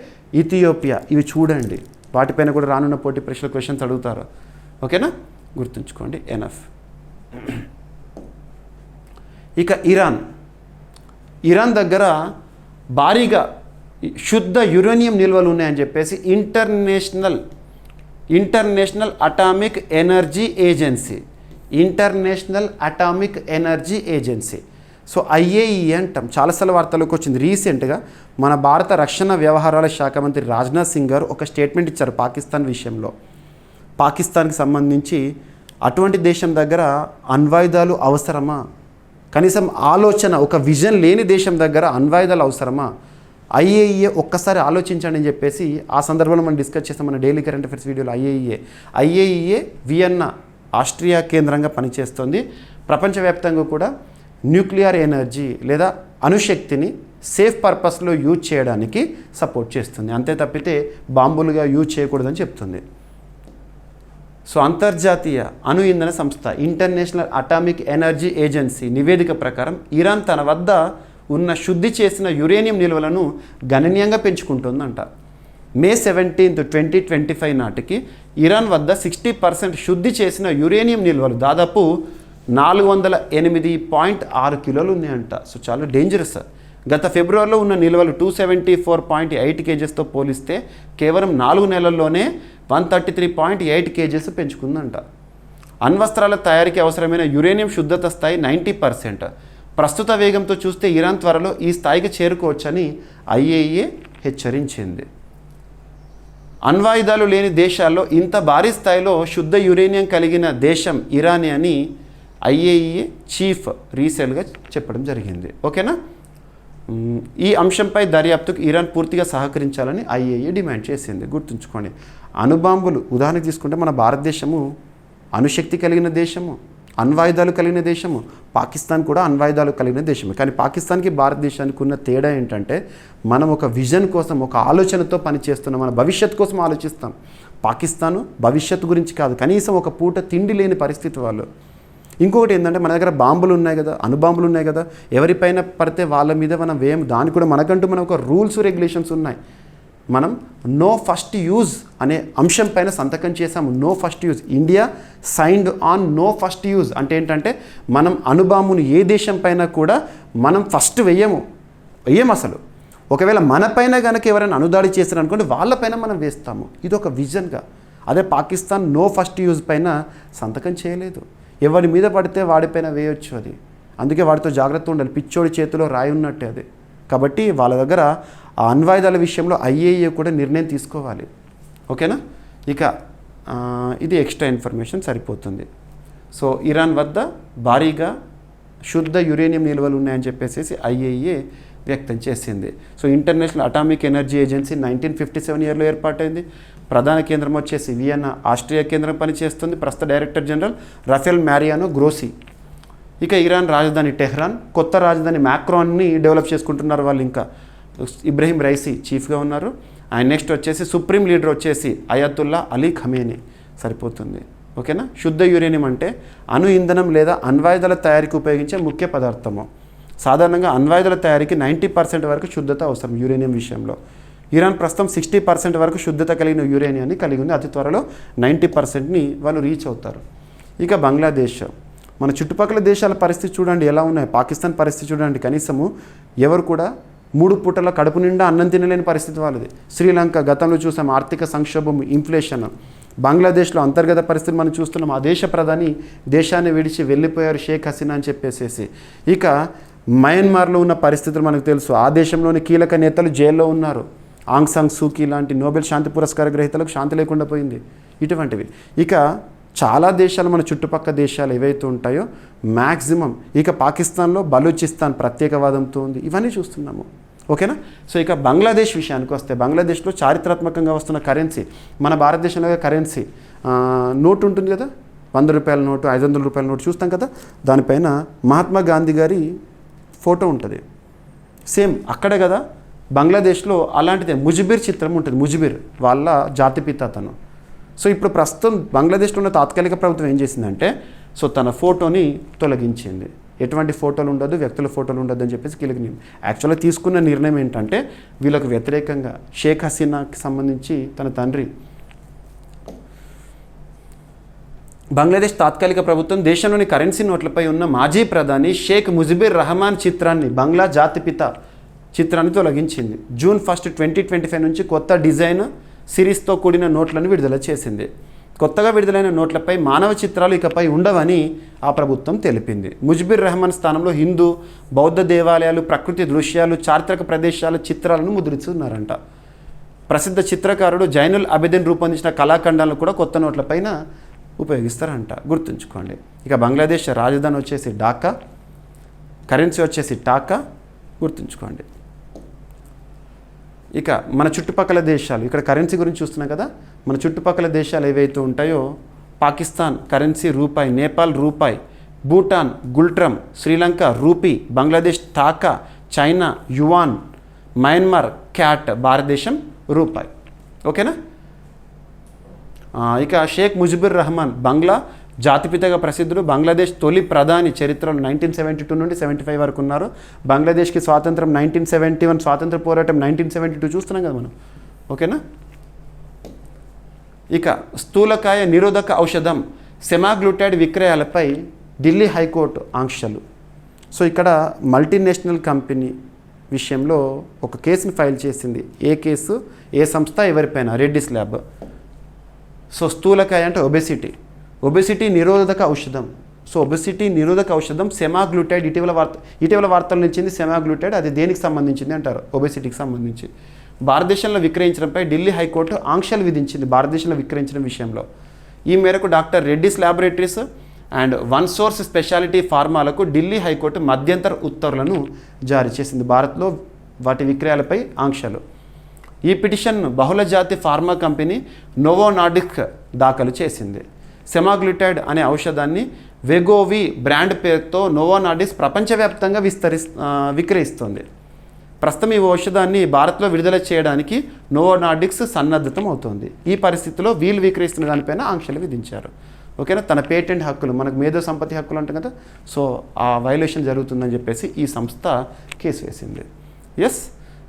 ఇథియోపియా. ఇవి చూడండి, వాటిపైన కూడా రానున్న పోటీ పరీక్షల క్వశ్చన్స్ అడుగుతారు. ఓకేనా, గుర్తుంచుకోండి. ఎనఫ్. ఇక ఇరాన్ దగ్గర భారీగా శుద్ధ యురేనియం నిల్వలు ఉన్నాయని చెప్పేసి international atomic energy agency so IAEA అంటాం. చాలాసార్లు వార్తలకు వచ్చింది. రీసెంట్గా మన భారత రక్షణ వ్యవహారాల శాఖ మంత్రి రాజ్నాథ్ సింగ్ గారు ఒక స్టేట్మెంట్ ఇచ్చారు పాకిస్తాన్ విషయంలో. పాకిస్తాన్కి సంబంధించి అటువంటి దేశం దగ్గర అణ్వాయుధాలు అవసరమా, కనీసం ఆలోచన, ఒక విజన్ లేని దేశం దగ్గర అణ్వాయుధాలు అవసరమా, ఐఏఈఏ ఒక్కసారి ఆలోచించండి అని చెప్పేసి ఆ సందర్భంలో మనం డిస్కస్ చేస్తాం మన డైలీ కరెంట్ అఫైర్స్ వీడియోలో. ఐఏఈఏ వియన్నా ఆస్ట్రియా కేంద్రంగా పనిచేస్తుంది. ప్రపంచవ్యాప్తంగా కూడా న్యూక్లియర్ ఎనర్జీ లేదా అణుశక్తిని సేఫ్ పర్పస్లో యూజ్ చేయడానికి సపోర్ట్ చేస్తుంది, అంతే తప్పితే బాంబులుగా యూజ్ చేయకూడదని చెప్తుంది. సో అంతర్జాతీయ అణు ఇంధన సంస్థ ఇంటర్నేషనల్ అటామిక్ ఎనర్జీ ఏజెన్సీ నివేదిక ప్రకారం ఇరాన్ తన వద్ద ఉన్న శుద్ధి చేసిన యురేనియం నిల్వలను గణనీయంగా పెంచుకుంటుందంట. మే 17, 2025 నాటికి ఇరాన్ వద్ద 60% శుద్ధి చేసిన యురేనియం నిల్వలు దాదాపు 408.6 కిలోలు ఉన్నాయంట. సో చాలా డేంజరస్. గత ఫిబ్రవరిలో ఉన్న నిల్వలు 274.8 కేజెస్తో పోలిస్తే కేవలం 4 నెలల్లోనే 133.8 కేజెస్ పెంచుకుందంట. అణ్వస్త్రాల తయారీకి అవసరమైన యురేనియం శుద్ధత స్థాయి 90%. ప్రస్తుత వేగంతో చూస్తే ఇరాన్ త్వరలో ఈ స్థాయికి చేరుకోవచ్చని ఐఏఈఏ హెచ్చరించింది. అణ్వాయుధాలు లేని దేశాల్లో ఇంత భారీ స్థాయిలో శుద్ధ యురేనియం కలిగిన దేశం ఇరానే అని ఐఏఈఏ చీఫ్ రీసెంట్గా చెప్పడం జరిగింది. ఓకేనా, ఈ అంశంపై దర్యాప్తుకు ఇరాన్ పూర్తిగా సహకరించాలని ఐఏఈఏ డిమాండ్ చేసింది. గుర్తుంచుకోండి, అణుబాంబులు ఉదాహరణకు తీసుకుంటే మన భారతదేశము అణుశక్తి కలిగిన దేశము, అణ్వాయుధాలు కలిగిన దేశము. పాకిస్తాన్ కూడా అణ్వాయుధాలు కలిగిన దేశమే. కానీ పాకిస్తాన్కి భారతదేశానికి ఉన్న తేడా ఏంటంటే మనం ఒక విజన్ కోసం, ఒక ఆలోచనతో పనిచేస్తున్నాం, మన భవిష్యత్తు కోసం ఆలోచిస్తాం. పాకిస్తాను భవిష్యత్తు గురించి కాదు, కనీసం ఒక పూట తిండి లేని పరిస్థితి వాళ్ళు. ఇంకొకటి ఏంటంటే మన దగ్గర బాంబులు ఉన్నాయి కదా, అణుబాంబులు ఉన్నాయి కదా, ఎవరిపైన పడితే వాళ్ళ మీద మనం వేయం. దానికి కూడా మనకంటూ మనం ఒక రూల్స్ రెగ్యులేషన్స్ ఉన్నాయి. మనం నో ఫస్ట్ యూజ్ అనే అంశం పైన సంతకం చేసాము. No first use, India signed on no first use అంటే ఏంటంటే మనం అణుబాంబును ఏ దేశం పైన కూడా మనం ఫస్ట్ వెయ్యం అసలు. ఒకవేళ మన పైన కనుక ఎవరైనా అణుదాడి చేశారనుకోండి వాళ్ళపైన మనం వేస్తాము. ఇది ఒక విజన్గా. అదే పాకిస్తాన్ నో ఫస్ట్ యూజ్ పైన సంతకం చేయలేదు. ఎవరి మీద పడితే వాడిపైన వేయొచ్చు అది. అందుకే వాడితో జాగ్రత్త ఉండాలి. పిచ్చోడి చేతిలో రాయి ఉన్నట్టే అది. కాబట్టి వాళ్ళ దగ్గర ఆ అణ్వాయుధాల విషయంలో ఐఏఈఏ కూడా నిర్ణయం తీసుకోవాలి. ఓకేనా, ఇక ఇది ఎక్స్ట్రా ఇన్ఫర్మేషన్ సరిపోతుంది. సో ఇరాన్ వద్ద భారీగా శుద్ధ యురేనియం నిల్వలు ఉన్నాయని చెప్పేసి ఐఏఈఏ వ్యక్తం చేసింది. So international atomic energy agency 1957 ఇయర్లో ఏర్పాటైంది. ప్రధాన కేంద్రం వచ్చేసి వియన్నా ఆస్ట్రియా కేంద్రం పనిచేస్తుంది. ప్రస్తుత డైరెక్టర్ జనరల్ రఫేల్ మ్యారియానో గ్రోసీ. ఇక ఇరాన్ రాజధాని టెహ్రాన్, కొత్త రాజధాని మ్యాక్రాన్ని డెవలప్ చేసుకుంటున్నారు వాళ్ళు. ఇంకా ఇబ్రహీం రైసీ చీఫ్గా ఉన్నారు. అండ్ నెక్స్ట్ వచ్చేసి సుప్రీం లీడర్ వచ్చేసి అయతుల్లా అలీ ఖమేనీ. సరిపోతుంది. ఓకేనా, శుద్ధ యురేనియం అంటే అణు ఇంధనం లేదా అణ్వాయుధాల తయారీకి ఉపయోగించే ముఖ్య పదార్థము. సాధారణంగా అణ్వాయుధాల తయారీకి 90% వరకు శుద్ధత అవసరం యురేనియం విషయంలో. ఇరాన్ ప్రస్తుతం 60% వరకు శుద్ధత కలిగిన యురేనియాన్ని కలిగి ఉంది. అతి త్వరలో 90%ని వాళ్ళు రీచ్ అవుతారు. ఇక బంగ్లాదేశ్, మన చుట్టుపక్కల దేశాల పరిస్థితి చూడండి ఎలా ఉన్నాయి. పాకిస్తాన్ పరిస్థితి చూడండి, కనీసము ఎవరు కూడా 3 పూటల కడుపు నిండా అన్నం తినలేని పరిస్థితి వాళ్ళది. శ్రీలంక గతంలో చూసాం, ఆర్థిక సంక్షోభం, ఇన్ఫ్లేషన్. బంగ్లాదేశ్లో అంతర్గత పరిస్థితి మనం చూస్తున్నాం. ఆ దేశ ప్రధాని దేశాన్ని విడిచి వెళ్ళిపోయారు, షేక్ హసీనా అని చెప్పేసి. ఇక మయన్మార్లో ఉన్న పరిస్థితులు మనకు తెలుసు. ఆ దేశంలోని కీలక నేతలు జైల్లో ఉన్నారు. ఆంగ్ సాంగ్ సూకీ లాంటి నోబెల్ శాంతి పురస్కార గ్రహీతలకు శాంతి లేకుండా పోయింది. ఇటువంటివి ఇక చాలా దేశాలు, మన చుట్టుపక్కల దేశాలు ఏవైతే ఉంటాయో మ్యాక్సిమం, ఇక పాకిస్తాన్లో బలూచిస్తాన్ ప్రత్యేకవాదంతో ఉంది. ఇవన్నీ చూస్తున్నాము. ఓకేనా, సో ఇక బంగ్లాదేశ్ విషయానికి వస్తే, బంగ్లాదేశ్లో చారిత్రాత్మకంగా వస్తున్న కరెన్సీ, మన భారతదేశంలో కరెన్సీ నోటు ఉంటుంది కదా, 100 రూపాయల నోటు, 500 రూపాయల నోటు చూస్తాం కదా, దానిపైన మహాత్మా గాంధీ గారి ఫోటో ఉంటుంది. సేమ్ అక్కడే కదా బంగ్లాదేశ్లో అలాంటిదే ముజిబిర్ చిత్రం ఉంటుంది. ముజిబిర్ వాళ్ళ జాతిపిత అతను. సో ఇప్పుడు ప్రస్తుతం బంగ్లాదేశ్లో ఉన్న తాత్కాలిక ప్రభుత్వం ఏం చేసిందంటే, సో తన ఫోటోని తొలగించింది. ఎటువంటి ఫోటోలు ఉండదు, వ్యక్తుల ఫోటోలు ఉండదు అని చెప్పేసి కీలక నిర్ణయం. యాక్చువల్గా తీసుకున్న నిర్ణయం ఏంటంటే వీళ్ళకు వ్యతిరేకంగా షేక్ హసీనాకి సంబంధించి తన తండ్రి బంగ్లాదేశ్ తాత్కాలిక ప్రభుత్వం దేశంలోని కరెన్సీ నోట్లపై ఉన్న మాజీ ప్రధాని షేక్ ముజిబుర్ రహమాన్ చిత్రాన్ని, బంగ్లా జాతిపిత చిత్రాన్ని తొలగించింది. జూన్ 1, 2025 నుంచి కొత్త డిజైన్ సిరీస్తో కూడిన నోట్లను విడుదల చేసింది. కొత్తగా విడుదలైన నోట్లపై మానవ చిత్రాలు ఇకపై ఉండవని ఆ ప్రభుత్వం తెలిపింది. ముజిబుర్ రెహమాన్ స్థానంలో హిందూ, బౌద్ధ దేవాలయాలు, ప్రకృతి దృశ్యాలు, చారిత్రక ప్రదేశాల చిత్రాలను ముద్రిస్తున్నారంట. ప్రసిద్ధ చిత్రకారుడు జైనుల్ అబెదీన్ రూపొందించిన కళాఖండాలను కూడా కొత్త నోట్లపైన ఉపయోగిస్తారంట. గుర్తుంచుకోండి. ఇక బంగ్లాదేశ్ రాజధాని వచ్చేసి ఢాకా, కరెన్సీ వచ్చేసి టాకా. గుర్తుంచుకోండి. ఇక మన చుట్టుపక్కల దేశాలు, ఇక్కడ కరెన్సీ గురించి చూస్తున్నాం కదా, మన చుట్టుపక్కల దేశాలు ఏవైతే ఉంటాయో, పాకిస్తాన్ కరెన్సీ రూపాయి, నేపాల్ రూపాయి, Bhutan ngultrum, Sri Lanka rupee, Bangladesh taka, China yuan, Myanmar cat, భారతదేశం రూపాయి. ఓకేనా. ఇక షేక్ ముజిబుర్ రహమాన్ బంగ్లా జాతిపితగా ప్రసిద్ధుడు. బంగ్లాదేశ్ తొలి ప్రధాని, చరిత్రలో 1972 నుండి 75 వరకు ఉన్నారు. బంగ్లాదేశ్కి స్వాతంత్రం 1971, స్వాతంత్ర పోరాటం 1972 చూస్తున్నాం కదా మనం. ఓకేనా. ఇక స్థూలకాయ నిరోధక ఔషధం సెమాగ్లూటైడ్ విక్రయాలపై ఢిల్లీ హైకోర్టు ఆంక్షలు. సో ఇక్కడ మల్టీనేషనల్ కంపెనీ విషయంలో ఒక కేసుని ఫైల్ చేసింది. ఏ కేసు, ఏ సంస్థ, ఎవరిపైన? రెడ్డిస్ ల్యాబ్. సో స్థూలకాయ అంటే ఒబెసిటీ నిరోధక ఔషధం. సో ఒబెసిటీ నిరోధక ఔషధం సెమాగ్లూటైడ్ ఇటీవల వార్తలు నిచ్చింది. సెమాగ్లూటైడ్ అది దేనికి సంబంధించింది అంటారు? ఒబెసిటీకి సంబంధించి. భారతదేశంలో విక్రయించడంపై ఢిల్లీ హైకోర్టు ఆంక్షలు విధించింది. భారతదేశంలో విక్రయించడం విషయంలో ఈ మేరకు doctor Reddy's laboratories and one source speciality ఫార్మాలకు ఢిల్లీ హైకోర్టు మధ్యంతర ఉత్తర్వులను జారీ చేసింది. భారత్లో వాటి విక్రయాలపై ఆంక్షలు. ఈ పిటిషన్ను బహుళజాతి ఫార్మా కంపెనీ నోవో నార్డిక్ దాఖలు చేసింది. సెమాగ్లూటైడ్ అనే ఔషధాన్ని వెగోవి బ్రాండ్ పేరుతో నోవో నార్డిక్స్ ప్రపంచవ్యాప్తంగా విక్రయిస్తుంది. ప్రస్తుతం ఈ ఔషధాన్ని భారత్లో విడుదల చేయడానికి నోవో నార్డిక్స్ సన్నద్ధతం అవుతోంది. ఈ పరిస్థితిలో వీళ్ళు విక్రయిస్తున్న దానిపైన ఆంక్షలు విధించారు. ఓకేనా. తన పేటెంట్ హక్కులు, మనకు మేధో సంపత్తి హక్కులు అంటాం కదా, సో ఆ వైలేషన్ జరుగుతుందని చెప్పేసి ఈ సంస్థ కేసు వేసింది. ఎస్.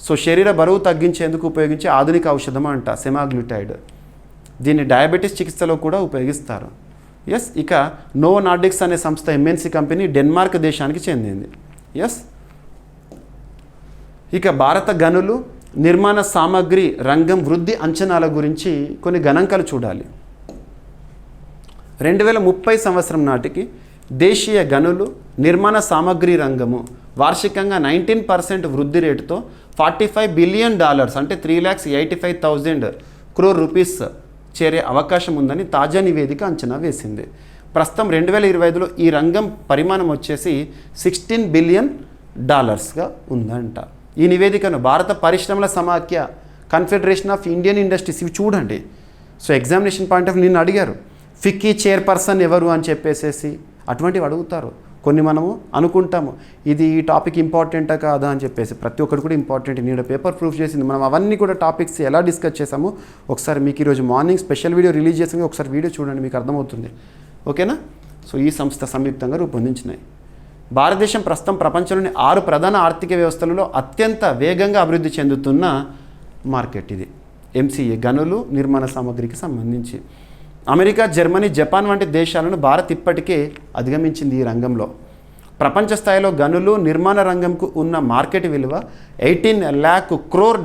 సో శరీర బరువు తగ్గించేందుకు ఉపయోగించే ఆధునిక ఔషధం అంట సెమాగ్లూటైడ్. దీన్ని డయాబెటీస్ చికిత్సలో కూడా ఉపయోగిస్తారు. ఎస్. ఇక నోవో నార్డిక్స్ అనే సంస్థ ఎంఎన్సీ కంపెనీ డెన్మార్క్ దేశానికి చెందింది. ఎస్. ఇక భారత గనులు, నిర్మాణ సామగ్రి రంగం వృద్ధి అంచనాల గురించి కొన్ని గణాంకాలు చూడాలి. 2030 సంవత్సరం నాటికి దేశీయ గనులు, నిర్మాణ సామగ్రి రంగము వార్షికంగా 19% వృద్ధి రేటుతో $45 బిలియన్ అంటే 3,85,000 crore రూపీస్ చేరే అవకాశం ఉందని తాజా నివేదిక అంచనా వేసింది. ప్రస్తుతం 2025లో ఈ రంగం పరిమాణం వచ్చేసి $16 బిలియన్ ఉందంట. ఈ నివేదికను భారత పరిశ్రమల సమాఖ్య, కన్ఫెడరేషన్ ఆఫ్ ఇండియన్ ఇండస్ట్రీస్, ఇవి చూడండి. సో ఎగ్జామినేషన్ పాయింట్ ఆఫ్ నిన్ను అడిగారు, ఫిక్కీ చైర్పర్సన్ ఎవరు అని చెప్పేసి అటువంటివి అడుగుతారు. కొన్ని మనము అనుకుంటాము ఇది ఈ టాపిక్ ఇంపార్టెంటా కాదా అని చెప్పేసి, ప్రతి ఒక్కటి కూడా ఇంపార్టెంట్. నేను పేపర్ ప్రూఫ్ చేసింది. మనం అవన్నీ కూడా టాపిక్స్ ఎలా డిస్కస్ చేసామో ఒకసారి మీకు ఈరోజు మార్నింగ్ స్పెషల్ వీడియో రిలీజ్ చేసింది, ఒకసారి వీడియో చూడండి, మీకు అర్థమవుతుంది. ఓకేనా. సో ఈ సంస్థ సంయుక్తంగా రూపొందించినాయి. భారతదేశం ప్రస్తుతం ప్రపంచంలోని 6 ప్రధాన ఆర్థిక వ్యవస్థలలో అత్యంత వేగంగా అభివృద్ధి చెందుతున్న మార్కెట్ ఇది. ఎంసీఏ గనులు, నిర్మాణ సామగ్రికి సంబంధించి అమెరికా, జర్మనీ, జపాన్ వంటి దేశాలను భారత్ ఇప్పటికే అధిగమించింది ఈ రంగంలో. ప్రపంచ స్థాయిలో గనులు, నిర్మాణ రంగంకు ఉన్న మార్కెట్ విలువ $18 lakh crore.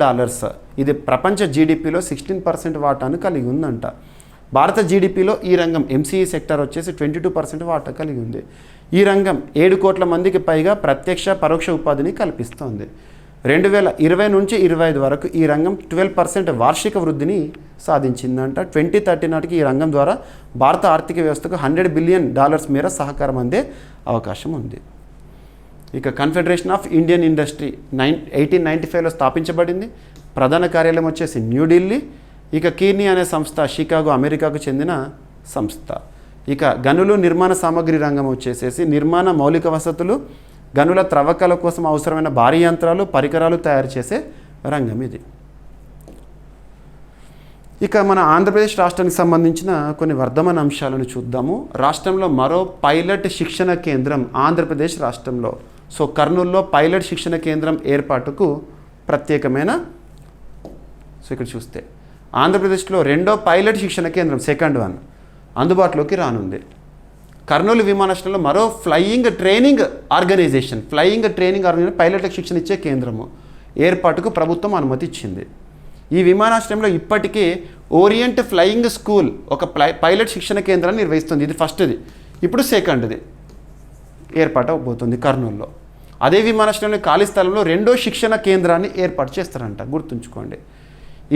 ఇది ప్రపంచ జీడిపిలో 16% వాటాను కలిగి ఉందంట. భారత జీడిపిలో ఈ రంగం ఎంసీఈ సెక్టర్ వచ్చేసి 22% వాటా కలిగి ఉంది. ఈ రంగం 7 కోట్ల మందికి పైగా ప్రత్యక్ష, పరోక్ష ఉపాధిని కల్పిస్తోంది. 2020 నుంచి 2025 వరకు ఈ రంగం 12% వార్షిక వృద్ధిని సాధించిందంట. 2030 నాటికి ఈ రంగం ద్వారా భారత ఆర్థిక వ్యవస్థకు $100 బిలియన్ మేర సహకారం అందే అవకాశం ఉంది. ఇక కన్ఫెడరేషన్ ఆఫ్ ఇండియన్ ఇండస్ట్రీ 1895లో స్థాపించబడింది. ప్రధాన కార్యాలయం వచ్చేసి న్యూఢిల్లీ. ఇక కీర్నీ అనే సంస్థ షికాగో, అమెరికాకు చెందిన సంస్థ. ఇక గనులు, నిర్మాణ సామగ్రి రంగం వచ్చేసేసి నిర్మాణ మౌలిక వసతులు, గనుల త్రవ్వకాల కోసం అవసరమైన భారీ యంత్రాలు, పరికరాలు తయారు చేసే రంగం ఇది. ఇక మన ఆంధ్రప్రదేశ్ రాష్ట్రానికి సంబంధించిన కొన్ని వర్ధమాన అంశాలను చూద్దాము. రాష్ట్రంలో మరో పైలట్ శిక్షణ కేంద్రం ఆంధ్రప్రదేశ్ రాష్ట్రంలో. సో కర్నూలులో పైలట్ శిక్షణ కేంద్రం ఏర్పాటుకు ప్రత్యేకమైన, సో ఇక్కడ చూస్తే ఆంధ్రప్రదేశ్లో 2వ పైలట్ శిక్షణ కేంద్రం, సెకండ్ వన్ అందుబాటులోకి రానుంది. కర్నూలు విమానాశ్రయంలో మరో ఫ్లయింగ్ ట్రైనింగ్ ఆర్గనైజేషన్ పైలట్లకు శిక్షణ ఇచ్చే కేంద్రము ఏర్పాటుకు ప్రభుత్వం అనుమతి ఇచ్చింది. ఈ విమానాశ్రయంలో ఇప్పటికే ఓరియంట్ ఫ్లయింగ్ స్కూల్ ఒక పైలట్ శిక్షణ కేంద్రాన్ని నిర్వహిస్తుంది. ఇది ఫస్ట్ది, ఇప్పుడు సెకండ్ది ఏర్పాటు అవబోతుంది కర్నూలులో. అదే విమానాశ్రయంలో ఖాళీ స్థలంలో రెండో శిక్షణ కేంద్రాన్ని ఏర్పాటు చేస్తారంట, గుర్తుంచుకోండి.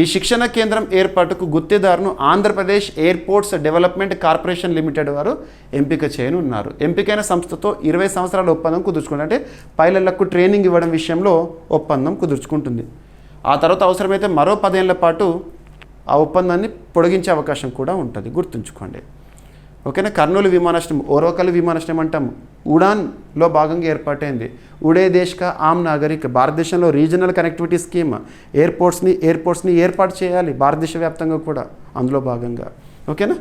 ఈ శిక్షణ కేంద్రం ఏర్పాటుకు గుత్తేదారును Andhra Pradesh airports development corporation limited వారు ఎంపిక చేయనున్నారు. ఎంపికైన సంస్థతో 20 సంవత్సరాల ఒప్పందం కుదుర్చుకుంటుంది. అంటే పైలట్లకు ట్రైనింగ్ ఇవ్వడం విషయంలో ఒప్పందం కుదుర్చుకుంటుంది. ఆ తర్వాత అవసరమైతే మరో 10 ఏళ్ల పాటు ఆ ఒప్పందాన్ని పొడిగించే అవకాశం కూడా ఉంటుంది, గుర్తుంచుకోండి. ఓకేనా. కర్నూలు విమానాశ్రయం ఓర్వకల్ విమానాశ్రయం అంటాము, ఉడాన్లో భాగంగా ఏర్పాటైంది. ఉడే దేశ్ కా ఆమ్ నాగరిక్, భారతదేశంలో రీజనల్ కనెక్టివిటీ స్కీమ్ ఎయిర్పోర్ట్స్ని ఏర్పాటు చేయాలి భారతదేశ వ్యాప్తంగా కూడా, అందులో భాగంగా. ఓకేనా.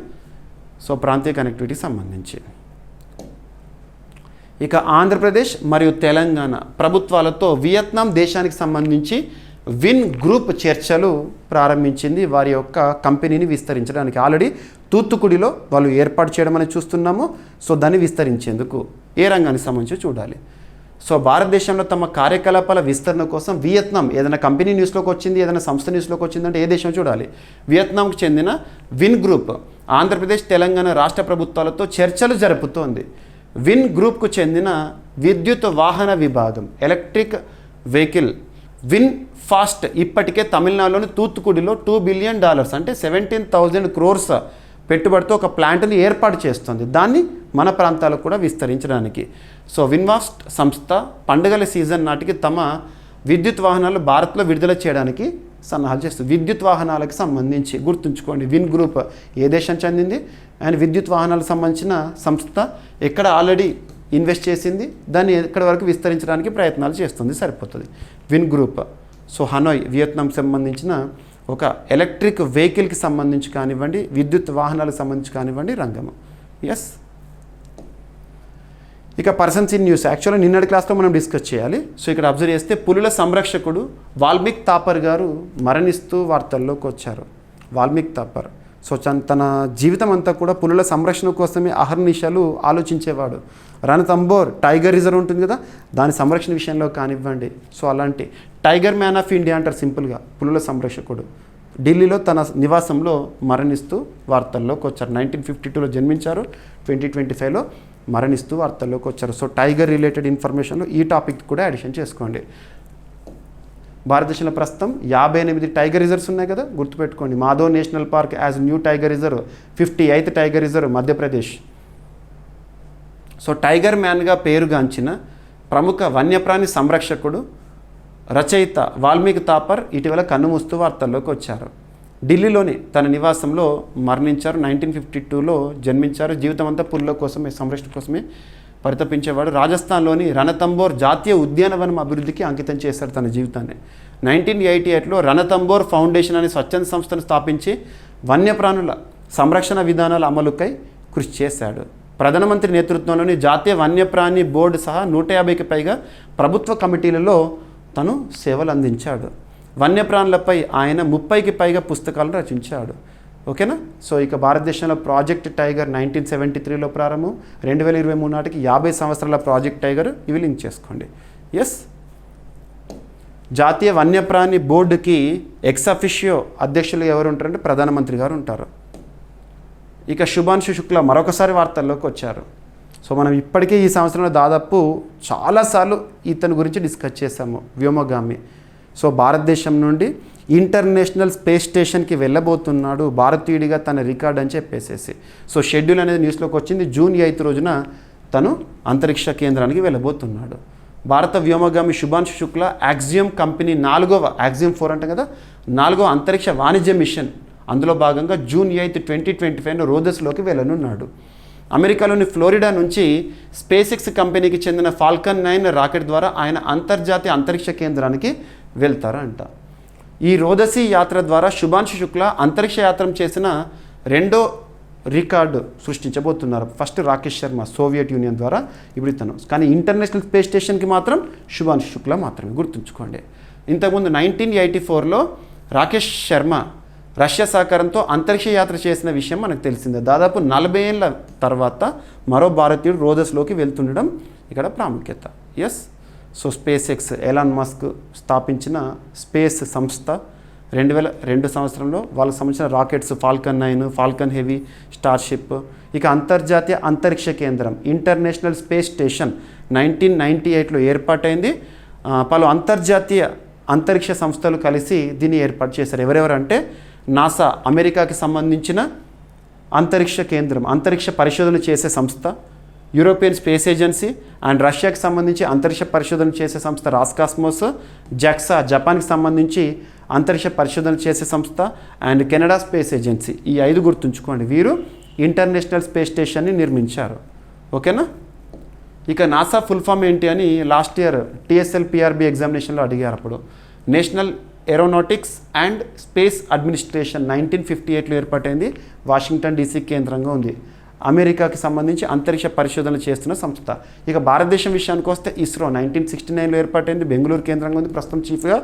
సో ప్రాంతీయ కనెక్టివిటీకి సంబంధించి ఇక ఆంధ్రప్రదేశ్ మరియు తెలంగాణ ప్రభుత్వాలతో వియత్నాం దేశానికి సంబంధించి విన్ గ్రూప్ చర్చలు ప్రారంభించింది వారి యొక్క కంపెనీని విస్తరించడానికి. ఆల్రెడీ తూత్తుకుడిలో వాళ్ళు ఏర్పాటు చేయడం అనేది చూస్తున్నాము. సో దాన్ని విస్తరించేందుకు ఏ రంగానికి సంబంధించి చూడాలి. సో భారతదేశంలో తమ కార్యకలాపాల విస్తరణ కోసం వియత్నాం, ఏదైనా కంపెనీ న్యూస్లోకి వచ్చింది, ఏదైనా సంస్థ న్యూస్లోకి వచ్చిందంటే ఏ దేశం చూడాలి. వియత్నాంకు చెందిన విన్ గ్రూప్ ఆంధ్రప్రదేశ్ తెలంగాణ రాష్ట్ర ప్రభుత్వాలతో చర్చలు జరుపుతోంది. విన్ గ్రూప్కు చెందిన విద్యుత్ వాహన విభాగం ఎలక్ట్రిక్ వెహికల్ విన్ ఫాస్ట్ ఇప్పటికే తమిళనాడులోని తూత్తుకుడిలో $2 బిలియన్ అంటే 17,000 crores పెట్టుబడితో ఒక ప్లాంట్ని ఏర్పాటు చేస్తుంది. దాన్ని మన ప్రాంతాలకు కూడా విస్తరించడానికి. సో విన్వాస్ట్ సంస్థ పండుగల సీజన్ నాటికి తమ విద్యుత్ వాహనాలు భారత్లో విడుదల చేయడానికి సన్నాహాలు చేస్తుంది. విద్యుత్ వాహనాలకు సంబంధించి గుర్తుంచుకోండి, విన్ గ్రూప్ ఏ దేశం చెందింది అండ్ విద్యుత్ వాహనాలకు సంబంధించిన సంస్థ ఎక్కడ ఆల్రెడీ ఇన్వెస్ట్ చేసింది, దాన్ని ఎక్కడి వరకు విస్తరించడానికి ప్రయత్నాలు చేస్తుంది, సరిపోతుంది. Win group. So Hanoi Vietnam సంబంధించిన ఒక ఎలక్ట్రిక్ వెహికల్కి సంబంధించి కానివ్వండి, విద్యుత్ వాహనాలకు సంబంధించి కానివ్వండి రంగము. ఎస్. ఇక పర్సన్స్ ఇన్ న్యూస్ యాక్చువల్గా నిన్నటి క్లాస్లో మనం డిస్కస్ చేయాలి. సో ఇక్కడ అబ్జర్వ్ చేస్తే పులుల సంరక్షకుడు వాల్మీకి తాపర్ గారు మరణిస్తూ వార్తల్లోకి వచ్చారు. వాల్మీకి తాపర్ సో తన జీవితం అంతా కూడా పులుల సంరక్షణ కోసమే అహర్నిశలు ఆలోచించేవాడు. రణతంబోర్ టైగర్ రిజర్వ్ ఉంటుంది కదా, దాని సంరక్షణ విషయంలో కానివ్వండి. సో అలాంటి టైగర్ మ్యాన్ ఆఫ్ ఇండియా అంటారు సింపుల్గా పులుల సంరక్షకుడు. ఢిల్లీలో తన నివాసంలో మరణిస్తూ వార్తల్లోకి వచ్చారు. 1952లో జన్మించారు, 2025లో మరణిస్తూ వార్తల్లోకి వచ్చారు. సో టైగర్ రిలేటెడ్ ఇన్ఫర్మేషన్లో ఈ టాపిక్ కూడా అడిషన్ చేసుకోండి. భారతదేశంలో ప్రస్తుతం 58 టైగర్ రిజర్వ్స్ ఉన్నాయి కదా, గుర్తుపెట్టుకోండి. Madhav national park as new tiger reserve, 58th tiger reserve Madhya Pradesh. So tiger మ్యాన్గా పేరుగాంచిన ప్రముఖ వన్యప్రాణి సంరక్షకుడు రచయిత వాల్మీకి తాపర్ ఇటీవల కన్నుమూస్తూ వార్తల్లోకి వచ్చారు. ఢిల్లీలోని తన నివాసంలో మరణించారు. 1952లో జన్మించారు. జీవితం అంతా పులుల కోసమే, సంరక్షణ కోసమే పరితపించేవాడు. రాజస్థాన్లోని రణతంబోర్ జాతీయ ఉద్యానవనం అభివృద్ధికి అంకితం చేశారు తన జీవితాన్ని. 1988లో రణతంబోర్ ఫౌండేషన్ అనే స్వచ్ఛంద సంస్థను స్థాపించి వన్యప్రాణుల సంరక్షణ విధానాల అమలుకై కృషి చేశాడు. ప్రధానమంత్రి నేతృత్వంలోని జాతీయ వన్యప్రాణి బోర్డు సహా 150కి పైగా ప్రభుత్వ కమిటీలలో తను సేవలు అందించాడు. వన్యప్రాణులపై ఆయన 30కి పైగా పుస్తకాలను రచించాడు. ఓకేనా. సో ఇక భారతదేశంలో ప్రాజెక్ట్ టైగర్ 1973లో ప్రారంభం, 2023 నాటికి 50 సంవత్సరాల ప్రాజెక్ట్ టైగర్, ఇవి లింక్ చేసుకోండి. ఎస్. జాతీయ వన్యప్రాణి బోర్డుకి ఎక్స్ అఫిషియో అధ్యక్షులు ఎవరు ఉంటారంటే ప్రధానమంత్రి గారు ఉంటారు. ఇక శుభాంశు శుక్లా మరొకసారి వార్తల్లోకి వచ్చారు. సో మనం ఇప్పటికే ఈ సంవత్సరంలో దాదాపు చాలాసార్లు ఇతని గురించి డిస్కస్ చేశాము. వ్యోమగామి. సో భారతదేశం నుండి ఇంటర్నేషనల్ స్పేస్ స్టేషన్కి వెళ్ళబోతున్నాడు భారతీయుడిగా తన రికార్డ్ అని చెప్పేసేసి. సో షెడ్యూల్ అనేది న్యూస్లోకి వచ్చింది. జూన్ 8 రోజున తను అంతరిక్ష కేంద్రానికి వెళ్ళబోతున్నాడు. భారత వ్యోమగామి శుభాంశు శుక్లా యాక్సియం కంపెనీ 4వ యాక్సియం 4 అంటాం కదా, 4వ అంతరిక్ష వాణిజ్య మిషన్ అందులో భాగంగా జూన్ 8, 2025 రోదస్లోకి వెళ్ళనున్నాడు. అమెరికాలోని ఫ్లోరిడా నుంచి స్పేస్ ఎక్స్ కంపెనీకి చెందిన ఫాల్కన్ 9 రాకెట్ ద్వారా ఆయన అంతర్జాతీయ అంతరిక్ష కేంద్రానికి వెళ్తారంట. ఈ రోదసీ యాత్ర ద్వారా శుభాంశు శుక్లా అంతరిక్ష యాత్ర చేసిన రెండో రికార్డు సృష్టించబోతున్నారు. First Rakesh Sharma Soviet Union ద్వారా, ఇప్పుడు ఇతను. కానీ ఇంటర్నేషనల్ స్పేస్ స్టేషన్కి మాత్రం శుభాంశు శుక్లా మాత్రమే, గుర్తుంచుకోండి. ఇంతకుముందు 1984లో రాకేష్ శర్మ రష్యా సహకారంతో అంతరిక్ష యాత్ర చేసిన విషయం మనకు తెలిసిందే. దాదాపు 40 ఏళ్ళ తర్వాత మరో భారతీయుడు రోదస్లోకి వెళ్తుండడం ఇక్కడ ప్రాముఖ్యత. Yes. So SpaceX Elon Musk స్థాపించిన స్పేస్ సంస్థ 2002 సంవత్సరంలో వాళ్ళకి సంబంధించిన rockets Falcon 9, Falcon Heavy, Starship, ఇక అంతర్జాతీయ అంతరిక్ష కేంద్రం ఇంటర్నేషనల్ స్పేస్ స్టేషన్ 1998లో ఏర్పాటైంది. పలు అంతర్జాతీయ అంతరిక్ష సంస్థలు కలిసి దీన్ని ఏర్పాటు చేశారు. ఎవరెవరంటే నాసా అమెరికాకి సంబంధించిన అంతరిక్ష కేంద్రం, అంతరిక్ష పరిశోధన చేసే సంస్థ, యూరోపియన్ స్పేస్ ఏజెన్సీ, అండ్ రష్యాకి సంబంధించి అంతరిక్ష పరిశోధన చేసే సంస్థ రాస్కాస్మోస్, జాక్సా జపాన్కి సంబంధించి అంతరిక్ష పరిశోధన చేసే సంస్థ, అండ్ కెనడా స్పేస్ ఏజెన్సీ. ఈ 5 గుర్తుంచుకోండి. వీరు ఇంటర్నేషనల్ స్పేస్ స్టేషన్ని నిర్మించారు. ఓకేనా. ఇక నాసా ఫుల్ ఫామ్ ఏంటి అని లాస్ట్ ఇయర్ TSL PRB ఎగ్జామినేషన్లో అడిగారు. అప్పుడు national aeronautics and space administration 1958లో ఏర్పాటైంది. వాషింగ్టన్ DC కేంద్రంగా ఉంది. అమెరికాకి సంబంధించి అంతరిక్ష పరిశోధనలు చేస్తున్న సంస్థ. ఇక భారతదేశం విషయానికి వస్తే ఇస్రో 1969లో ఏర్పాటైంది. బెంగళూరు కేంద్రంగా ఉంది. ప్రస్తుతం చీఫ్గా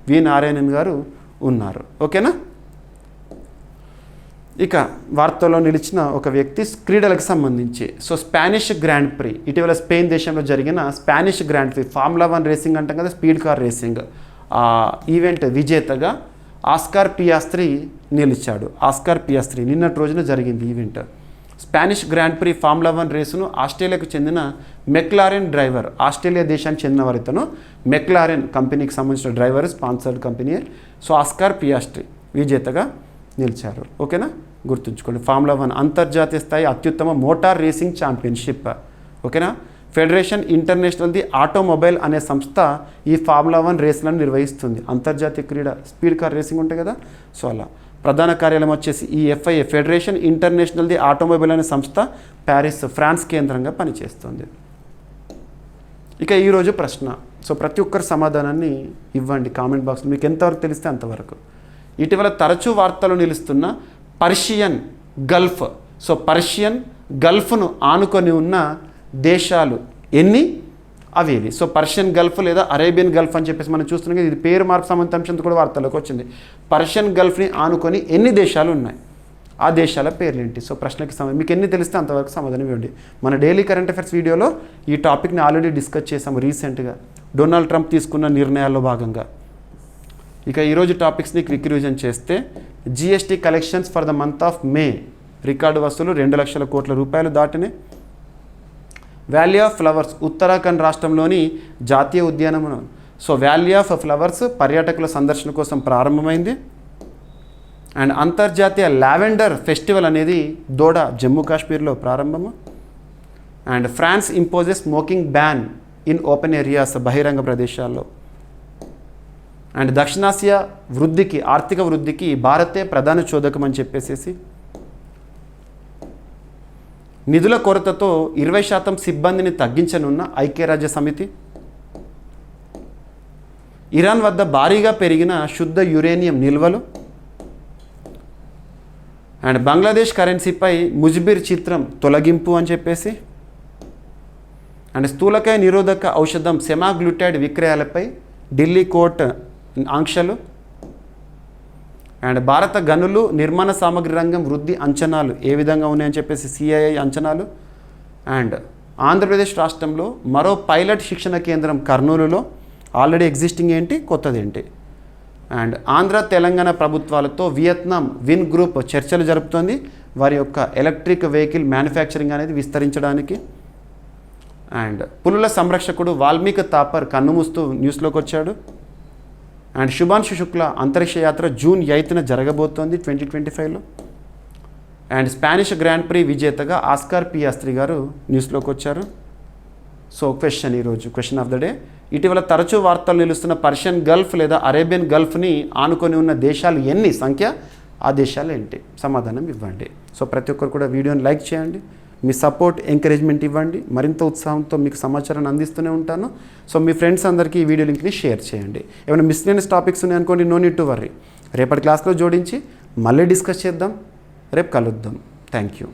వి నారాయణన్ గారు ఉన్నారు. ఓకేనా. ఇక వార్తల్లో నిలిచిన ఒక వ్యక్తి క్రీడలకు సంబంధించి. సో స్పానిష్ గ్రాండ్ ప్రీ, ఇటీవల స్పెయిన్ దేశంలో జరిగిన Spanish grand pre, formula 1 racing అంటాం కదా, స్పీడ్ కార్ రేసింగ్ ఈవెంట్ విజేతగా ఆస్కార్ పియాస్త్రీ నిలిచాడు. ఆస్కార్ పియాస్త్రీ నిన్నటి రోజున జరిగింది event. Spanish grand pre formula 1 రేసును ఆస్ట్రేలియాకు చెందిన మెక్లారెన్ డ్రైవర్, ఆస్ట్రేలియా దేశానికి చెందిన వారు ఇతను, మెక్లారెన్ కంపెనీకి సంబంధించిన driver, sponsored company. So Oscar Piastri విజేతగా నిలిచారు. ఓకేనా, గుర్తుంచుకోండి. ఫార్ములా 1 అంతర్జాతీయ స్థాయి అత్యుత్తమ మోటార్ రేసింగ్ ఛాంపియన్షిప్. ఓకేనా. ఫెడరేషన్ ఇంటర్నేషనల్ ది ఆటోమొబైల్ అనే సంస్థ ఈ ఫార్ములా 1 రేసులను నిర్వహిస్తుంది. అంతర్జాతీయ క్రీడ, స్పీడ్ కార్ రేసింగ్ ఉంటాయి కదా, సో అలా. ప్రధాన కార్యాలయం వచ్చేసి ఈ FIA, federation international the automobile అనే సంస్థ ప్యారిస్, ఫ్రాన్స్ కేంద్రంగా పనిచేస్తుంది. ఇక ఈరోజు ప్రశ్న. సో ప్రతి ఒక్కరి సమాధానాన్ని ఇవ్వండి కామెంట్ బాక్స్లో, మీకు ఎంతవరకు తెలిస్తే అంతవరకు. ఇటీవల తరచూ వార్తలు నిలుస్తున్న పర్షియన్ గల్ఫ్. సో పర్షియన్ గల్ఫ్ను ఆనుకొని ఉన్న దేశాలు ఎన్ని, అవేవి? సో పర్షియన్ గల్ఫ్ లేదా అరేబియన్ గల్ఫ్ అని చెప్పేసి మనం చూస్తున్నాం కదా, ఇది పేరు మార్పు సంబంధిత అంశంతో కూడా వార్తల్లోకి వచ్చింది. పర్షియన్ గల్ఫ్ని ఆనుకొని ఎన్ని దేశాలు ఉన్నాయి, ఆ దేశాల పేర్లు ఏంటి? సో ప్రశ్నకి మీకు ఎన్ని తెలిస్తే అంతవరకు సమాధానం ఇవ్వండి. మన డైలీ కరెంట్ అఫైర్స్ వీడియోలో ఈ టాపిక్ని ఆల్రెడీ డిస్కస్ చేసాము రీసెంట్గా, డొనాల్డ్ ట్రంప్ తీసుకున్న నిర్ణయాల్లో భాగంగా. ఇక ఈరోజు టాపిక్స్ని క్విక్ రివిజన్ చేస్తే, GST collections for the month of May, record వసూలు 2 లక్షల కోట్ల రూపాయలు దాటినాయి. వ్యాలీ ఆఫ్ ఫ్లవర్స్, ఉత్తరాఖండ్ రాష్ట్రంలోని జాతీయ ఉద్యానవనం. సో వ్యాలీ ఆఫ్ ఫ్లవర్స్ పర్యాటకుల సందర్శన కోసం ప్రారంభమైంది. అండ్ అంతర్జాతీయ లావెండర్ ఫెస్టివల్ అనేది దోడా, జమ్మూ కాశ్మీర్లో ప్రారంభము. And France imposes smoking ban in open areas, బహిరంగ ప్రదేశాల్లో. అండ్ దక్షిణాసియా వృద్ధికి, ఆర్థిక వృద్ధికి భారతే ప్రధాన చోదకం అని చెప్పేసి, నిధుల కొరతతో 20% సిబ్బందిని తగ్గించనున్న ఐక్యరాజ్య సమితి. ఇరాన్ వద్ద భారీగా పెరిగిన శుద్ధ యురేనియం నిల్వలు. అండ్ బంగ్లాదేశ్ కరెన్సీపై ముజ్బిర్ చిత్రం తొలగింపు అని చెప్పేసి. అండ్ స్థూలకాయ నిరోధక ఔషధం సెమాగ్లూటైడ్ విక్రయాలపై ఢిల్లీ కోర్టు ఆంక్షలు. అండ్ భారత గనులు నిర్మాణ సామగ్రి రంగం వృద్ధి అంచనాలు ఏ విధంగా ఉన్నాయని చెప్పేసి CII అంచనాలు. అండ్ ఆంధ్రప్రదేశ్ రాష్ట్రంలో మరో పైలట్ శిక్షణ కేంద్రం కర్నూలులో, ఆల్రెడీ ఎగ్జిస్టింగ్ ఏంటి, కొత్తది ఏంటి. అండ్ ఆంధ్ర తెలంగాణ ప్రభుత్వాలతో వియత్నాం విన్ గ్రూప్ చర్చలు జరుపుతోంది వారి యొక్క ఎలక్ట్రిక్ వెహికల్ మ్యానుఫ్యాక్చరింగ్ అనేది విస్తరించడానికి. అండ్ పులుల సంరక్షకుడు వాల్మీకి తాపర్ కన్నుమూస్తూ న్యూస్లోకి వచ్చాడు. అండ్ శుభాంశు శుక్ల అంతరిక్ష యాత్ర జూన్ 8న జరగబోతోంది 2025లో. అండ్ స్పానిష్ గ్రాండ్ ప్రీ విజేతగా ఆస్కార్ పియాస్త్రీ గారు న్యూస్లోకి వచ్చారు. సో క్వశ్చన్, ఈరోజు క్వశ్చన్ ఆఫ్ ద డే, ఇటీవల తరచూ వార్తలు నిలుస్తున్న పర్షియన్ గల్ఫ్ లేదా అరేబియన్ గల్ఫ్ని ఆనుకొని ఉన్న దేశాలు ఎన్ని, సంఖ్య, ఆ దేశాలు ఏంటి? సమాధానం ఇవ్వండి. సో ప్రతి ఒక్కరు కూడా వీడియోని లైక్ చేయండి, మీ సపోర్ట్ ఎంకరేజ్మెంట్ ఇవ్వండి. మరింత ఉత్సాహంతో మీకు సమాచారాన్ని అందిస్తూనే ఉంటాను. సో మీ ఫ్రెండ్స్ అందరికీ ఈ వీడియో లింక్ని షేర్ చేయండి. ఏమైనా మిస్లేనియస్ టాపిక్స్ ఉన్నాయనుకోండి, నో నీడ్ టు వర్రీ, రేపటి క్లాస్లో జోడించి మళ్ళీ డిస్కస్ చేద్దాం. రేపు కలుద్దాం. Thank you.